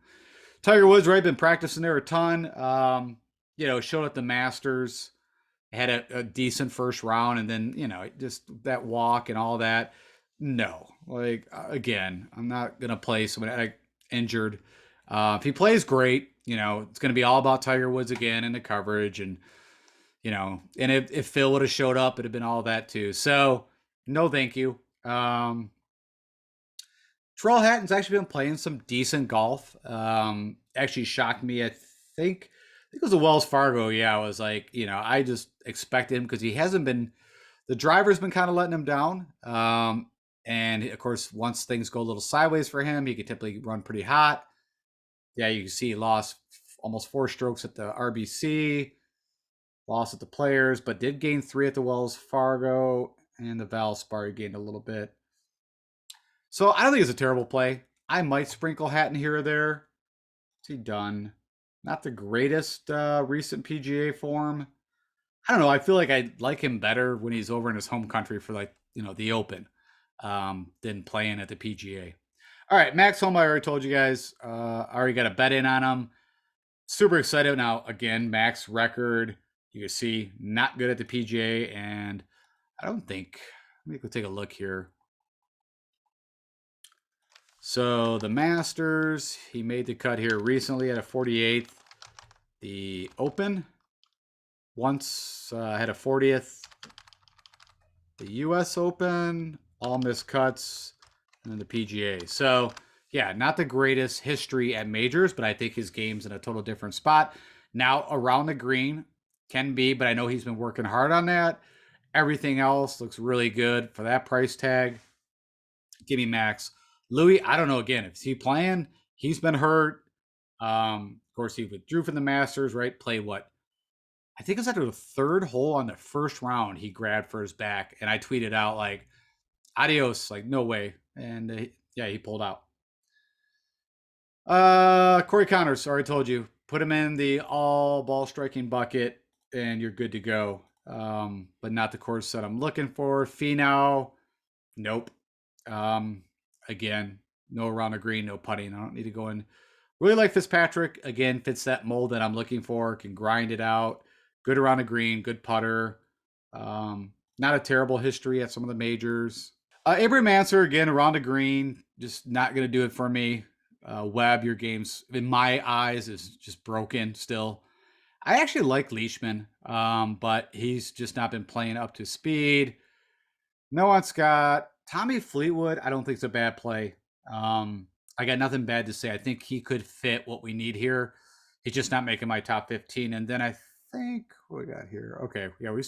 Tiger Woods, right? Been practicing there a ton. Showed at the Masters. Had a decent first round, and then just that walk and all that. No, again, I'm not gonna play somebody injured. If he plays great, it's going to be all about Tiger Woods again and the coverage. And, and if Phil would have showed up, it'd have been all that too. So, no, thank you. Terrell Hatton's actually been playing some decent golf. Actually shocked me. I think it was a Wells Fargo. Yeah, I was like, I just expected him because he hasn't been. The driver's been kind of letting him down. And of course, once things go a little sideways for him, he could typically run pretty hot. Yeah, you can see he lost almost 4 strokes at the RBC, lost at the Players, but did gain 3 at the Wells Fargo, and the Valspar he gained a little bit. So I don't think it's a terrible play. I might sprinkle Hatton here or there. What's he done? Not the greatest recent PGA form. I don't know. I feel like I like him better when he's over in his home country for the Open than playing at the PGA. All right, Max Homa, I already told you guys. I already got a bet in on him. Super excited. Now, again, Max record. You can see not good at the PGA. And I don't think, let me go take a look here. So the Masters, he made the cut here recently at a 48th. The Open, once had a 40th. The U.S. Open, all missed cuts, and then the PGA. So, yeah, not the greatest history at majors, but I think his game's in a total different spot. Now, around the green can be, but I know he's been working hard on that. Everything else looks really good for that price tag. Give me Max. Louis, I don't know. Again, if he playing, he's been hurt. Of course, he withdrew from the Masters, right? Played what? I think it was after the 3rd hole on the first round he grabbed for his back, and I tweeted out like, "Adios!" Like, no way. And yeah, he pulled out. Corey Connors, already told you, put him in the all ball striking bucket, and you're good to go. But not the course that I'm looking for. Finau, nope. Again, no around the green, no putting. I don't need to go in. Really like Fitzpatrick. Again, fits that mold that I'm looking for. Can grind it out. Good around the green. Good putter. Not a terrible history at some of the majors. Abraham Answer, again, around the green. Just not going to do it for me. Webb, your game's, in my eyes, is just broken still. I actually like Leishman, but he's just not been playing up to speed. Noah Scott, Tommy Fleetwood, I don't think it's a bad play. I got nothing bad to say. I think he could fit what we need here. He's just not making my top 15. And then I think what we got here. Okay, yeah, we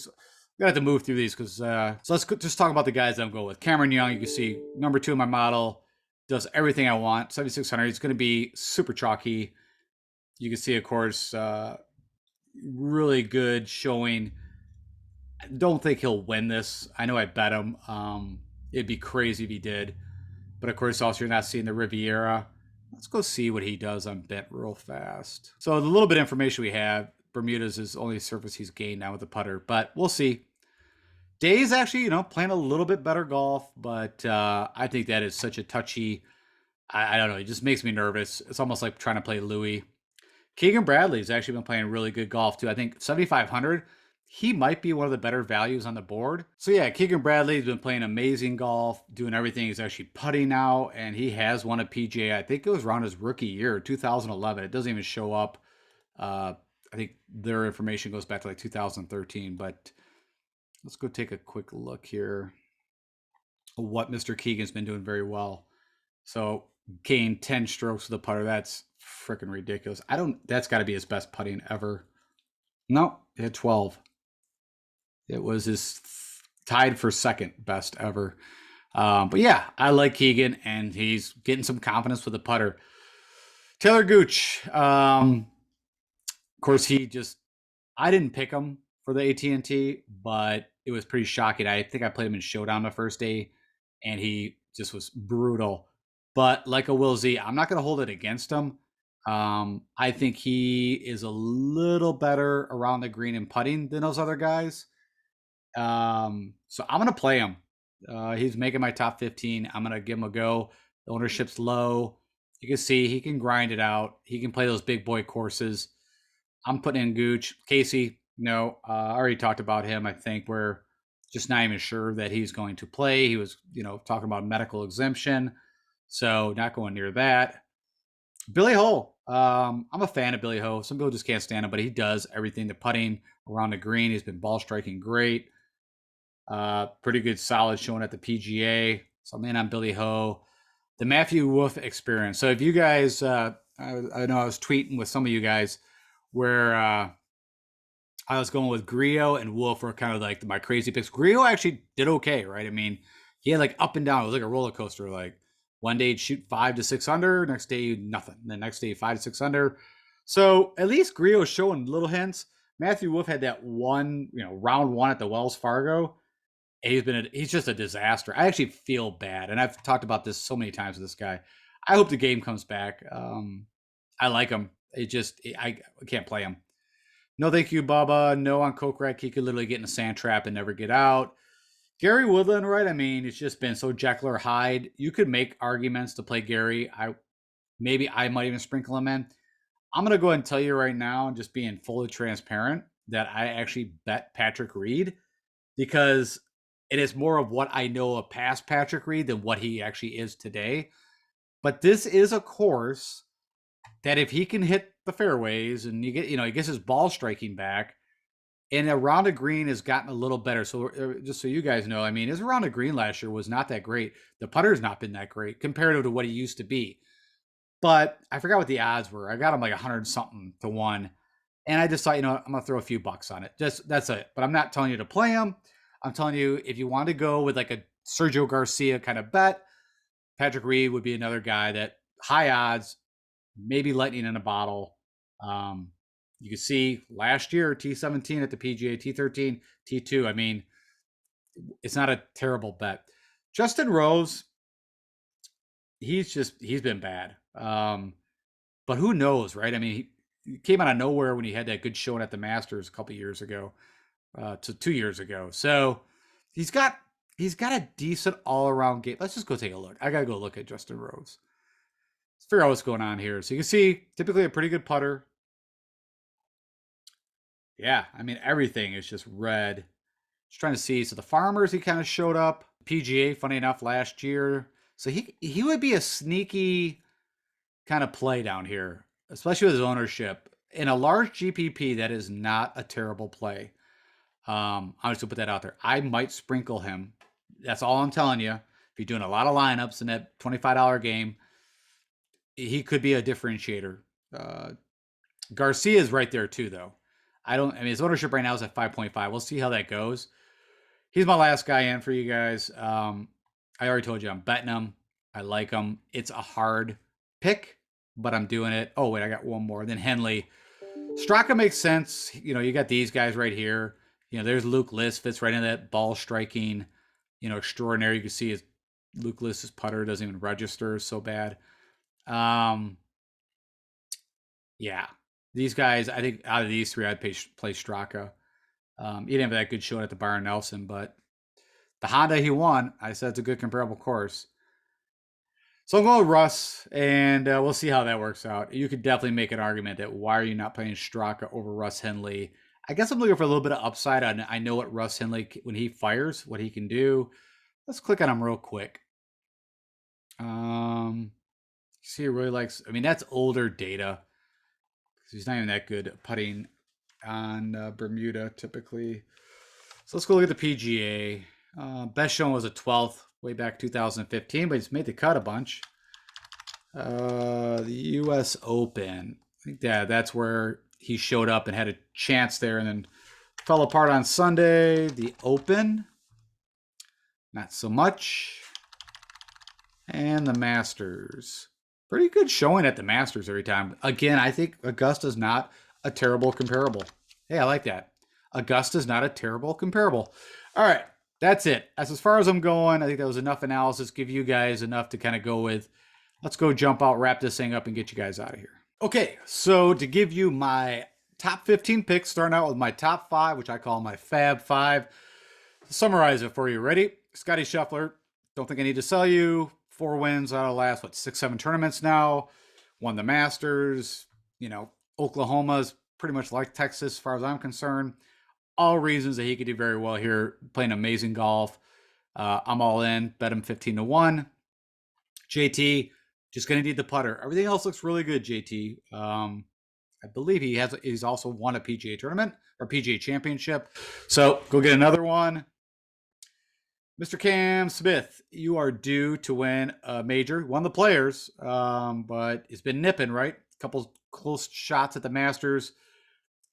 got to move through these because so let's just talk about the guys I'm going with. Cameron Young, you can see number 2 in my model, does everything I want. 7,600. He's going to be super chalky. You can see, of course, really good showing. Don't think he'll win this. I know I bet him. It'd be crazy if he did. But of course, also you're not seeing the Riviera. Let's go see what he does on Bet real fast. So the little bit of information we have, Bermuda's is only surface he's gained now with the putter, but we'll see. Day's actually, playing a little bit better golf, but I think that is such a touchy. I don't know. It just makes me nervous. It's almost like trying to play Louis. Keegan Bradley's actually been playing really good golf too. I think 7,500. He might be one of the better values on the board. So yeah, Keegan Bradley's been playing amazing golf, doing everything. He's actually putting now, and he has won a PGA. I think it was around his rookie year, 2011. It doesn't even show up. I think their information goes back to like 2013. But let's go take a quick look here. What Mr. Keegan's been doing very well. So gained 10 strokes with the putter. That's freaking ridiculous. That's got to be his best putting ever. No, he had 12. It was his tied for second best ever. But yeah, I like Keegan, and he's getting some confidence with the putter. Taylor Gooch. Of course, I didn't pick him for the AT&T, but it was pretty shocking. I think I played him in Showdown the first day, and he just was brutal. But like a Will Z, I'm not going to hold it against him. I think he is a little better around the green and putting than those other guys. So I'm going to play him. He's making my top 15. I'm going to give him a go. The ownership's low. You can see he can grind it out. He can play those big boy courses. I'm putting in Gooch. Casey, no, I already talked about him. I think we're just not even sure that he's going to play. He was, talking about medical exemption. So not going near that. Billy Ho. I'm a fan of Billy Ho. Some people just can't stand him, but he does everything. The putting around the green, he's been ball striking great. Pretty good, solid showing at the PGA. So I'm in on Billy Ho. The Matthew Wolff experience. So if you guys, I know I was tweeting with some of you guys where I was going with Grillo and Wolff were kind of like my crazy picks. Grillo actually did okay, right? I mean, he had like up and down. It was like a roller coaster. Like one day he'd shoot 5 to 6 under, next day nothing. The next day 5 to 6 under. So at least Grillo's showing little hints. Matthew Wolff had that one, round one at the Wells Fargo. He's just a disaster. I actually feel bad, and I've talked about this so many times with this guy. I hope the game comes back. I like him. I can't play him. No, thank you, Bubba. No on Kokrak. He could literally get in a sand trap and never get out. Gary Woodland, right? I mean, it's just been so Jekyll or Hyde. You could make arguments to play Gary. Maybe I might even sprinkle him in. I'm gonna go ahead and tell you right now, and just being fully transparent, that I actually bet Patrick Reed because it is more of what I know of past Patrick Reed than what he actually is today. But this is a course that if he can hit the fairways and he gets his ball striking back, and around a green has gotten a little better. So just so you guys know, I mean, his around a green last year was not that great. The putter's not been that great compared to what he used to be. But I forgot what the odds were. I got him like 100 something to 1. And I just thought, I'm going to throw a few bucks on it. Just that's it. But I'm not telling you to play him. I'm telling you, if you want to go with like a Sergio Garcia kind of bet, Patrick Reed would be another guy that high odds, maybe lightning in a bottle. You can see last year T17 at the PGA, T13, T2. I mean, it's not a terrible bet. Justin Rose, he's been bad. But who knows, right? I mean, he came out of nowhere when he had that good showing at the Masters a couple years ago, to 2 years ago. So he's got a decent all around game. Let's just go take a look. I gotta go look at Justin Rose. Let's figure out what's going on here. So you can see typically a pretty good putter. Yeah, I mean everything is just red. Just trying to see. So the Farmers, he kind of showed up. PGA, funny enough, last year. So he would be a sneaky kind of play down here, especially with his ownership. In a large GPP, that is not a terrible play. I'm just gonna put that out there. I might sprinkle him. That's all I'm telling you. If you're doing a lot of lineups in that $25 game, he could be a differentiator. Uh, Garcia is right there too, though. I mean, his ownership right now is at 5.5. We'll see how that goes. He's my last guy in for you guys. I already told you I'm betting him. I like him. It's a hard pick, but I'm doing it. Oh, wait, I got one more. Then Henley. Straka makes sense. You got these guys right here. There's Luke List, fits right into that ball striking, extraordinary. You can see Luke List's putter doesn't even register so bad. Yeah. These guys, I think out of these three, I'd play Straka. He didn't have that good showing at the Byron Nelson, but the Honda he won, I said it's a good comparable course. So I'm going with Russ, and we'll see how that works out. You could definitely make an argument that why are you not playing Straka over Russ Henley? I guess I'm looking for a little bit of upside. I know what Russ Henley, when he fires, what he can do. Let's click on him real quick. See, he really likes. I mean, that's older data. He's not even that good putting on Bermuda typically. So let's go look at the PGA. Best shown was a 12th way back 2015, but he's made the cut a bunch. The U.S. Open. I think that's where he showed up and had a chance there, and then fell apart on Sunday. The Open, not so much. And the Masters. Pretty good showing at the Masters every time. Again, I think Augusta's not a terrible comparable. Hey, I like that. Augusta's not a terrible comparable. All right, that's it. That's as far as I'm going. I think that was enough analysis. Give you guys enough to kind of go with. Let's go jump out, wrap this thing up, and get you guys out of here. Okay, so to give you my top 15 picks, starting out with my top 5, which I call my Fab 5. To summarize it for you, ready? Scotty Scheffler, don't think I need to sell you. 4 wins out of the last, 6, 7 tournaments now. Won the Masters. Oklahoma's pretty much like Texas as far as I'm concerned. All reasons that he could do very well here, playing amazing golf. I'm all in. Bet him 15 to 1. JT, Just going to need the putter. Everything else looks really good, JT. I believe he's also won a PGA tournament or PGA championship. So go get another one. Mr. Cam Smith, you are due to win a major. Won the Players, but it's been nipping, right? A couple close shots at the Masters.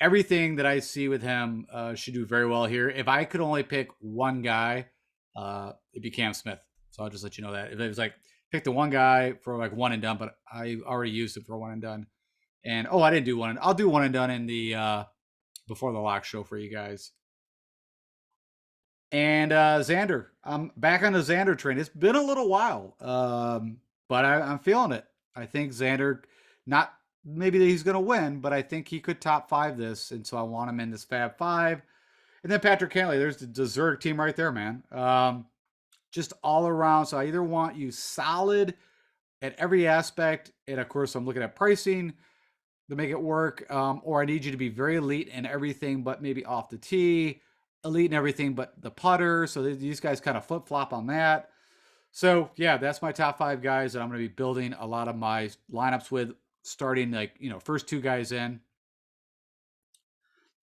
Everything that I see with him should do very well here. If I could only pick one guy, it'd be Cam Smith. So I'll just let you know that. If it was like pick the one guy for like one and done, but I already used it for one and done. And I didn't do one. I'll do one and done in the before the lock show for you guys. And Xander, I'm back on the Xander train. It's been a little while, but I'm feeling it. I think Xander, not maybe that he's going to win, but I think he could top five this, and so I want him in this Fab Five. And then Patrick Cantlay, there's the Zurich team right there, man. Just all around. So I either want you solid at every aspect, and of course I'm looking at pricing to make it work, or I need you to be very elite in everything, but maybe off the tee, elite in everything but the putter. So these guys kind of flip flop on that. So yeah, that's my top five guys that I'm going to be building a lot of my lineups with, starting like first two guys in,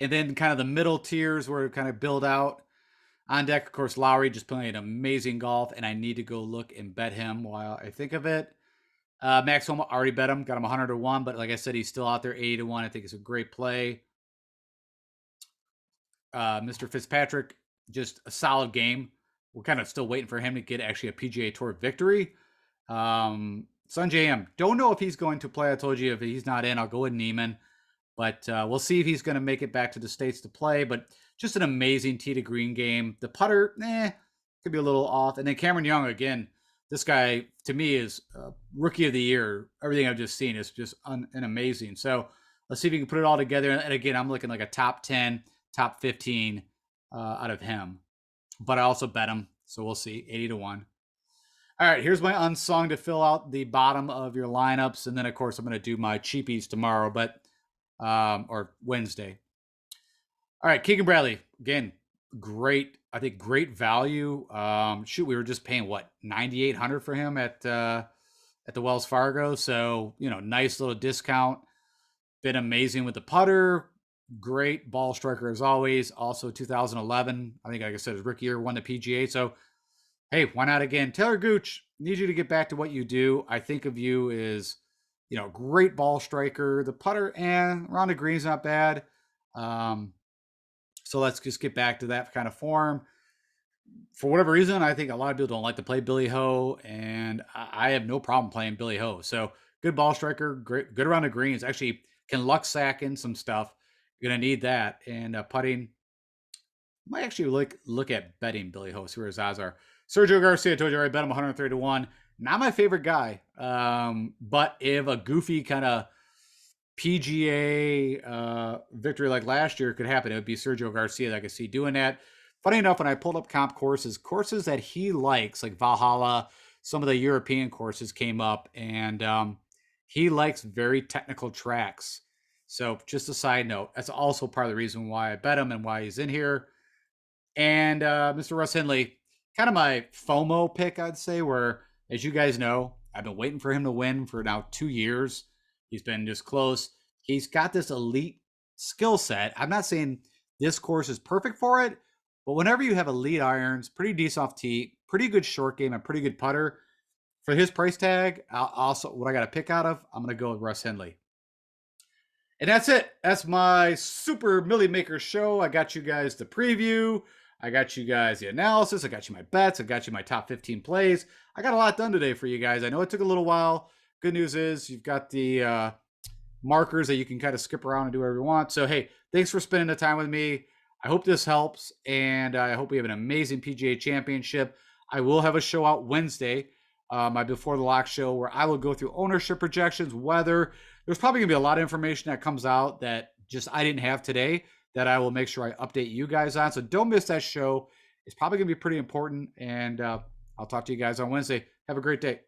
and then kind of the middle tiers where it kind of build out. On deck, of course, Lowry just playing amazing golf, and I need to go look and bet him while I think of it. Max Homa, already bet him, got him 100 to 1, but like I said, he's still out there 80 to 1. I think it's a great play. Mr. Fitzpatrick, just a solid game. We're kind of still waiting for him to get actually a PGA Tour victory. Sungjae Im, don't know if he's going to play. I told you if he's not in, I'll go with Neiman. But we'll see if he's going to make it back to the States to play. But just an amazing tee to green game. The putter, could be a little off. And then Cameron Young, again, this guy, to me, is rookie of the year. Everything I've just seen is just amazing. So let's see if we can put it all together. And again, I'm looking like a top 10, top 15 out of him. But I also bet him. So we'll see, 80 to 1. All right, here's my unsung to fill out the bottom of your lineups. And then, of course, I'm going to do my cheapies tomorrow. But or Wednesday. All right, Keegan Bradley, again, great. I think great value. We were just paying what, 9,800 for him at the Wells Fargo. So nice little discount. Been amazing with the putter. Great ball striker as always. Also 2011, I think, like I said, his rookie year, won the PGA. So hey, why not again? Taylor Gooch, need you to get back to what you do. I think of you as great ball striker. The putter, around the green's not bad. So let's just get back to that kind of form. For whatever reason, I think a lot of people don't like to play Billy Ho, and I have no problem playing Billy Ho. So good ball striker, great, good around the greens. Actually, can luck sack in some stuff. You're gonna need that. And putting, might actually look at betting Billy Ho. See where his odds are. Sergio Garcia, I told you I bet him 130 to 1. Not my favorite guy. But if a goofy kind of PGA victory like last year could happen, it would be Sergio Garcia that I could see doing that. Funny enough, when I pulled up comp courses that he likes, like Valhalla, some of the European courses came up, and he likes very technical tracks. So just a side note, that's also part of the reason why I bet him and why he's in here. And Mr. Russ Henley, kind of my FOMO pick, I'd say, where, as you guys know, I've been waiting for him to win for now 2 years. He's been just close. He's got this elite skill set. I'm not saying this course is perfect for it, but whenever you have elite irons, pretty decent off tee, pretty good short game, and pretty good putter, for his price tag, what I got to pick out of, I'm going to go with Russ Henley. And that's it. That's my super Milli-Maker show. I got you guys the preview. I got you guys the analysis. I got you my bets. I got you my top 15 plays. I got a lot done today for you guys. I know it took a little while. Good news is you've got the markers that you can kind of skip around and do whatever you want. So, hey, thanks for spending the time with me. I hope this helps, and I hope we have an amazing PGA Championship. I will have a show out Wednesday, my Before the Lock show, where I will go through ownership projections, weather. There's probably going to be a lot of information that comes out that just I didn't have today that I will make sure I update you guys on. So don't miss that show. It's probably going to be pretty important, and I'll talk to you guys on Wednesday. Have a great day.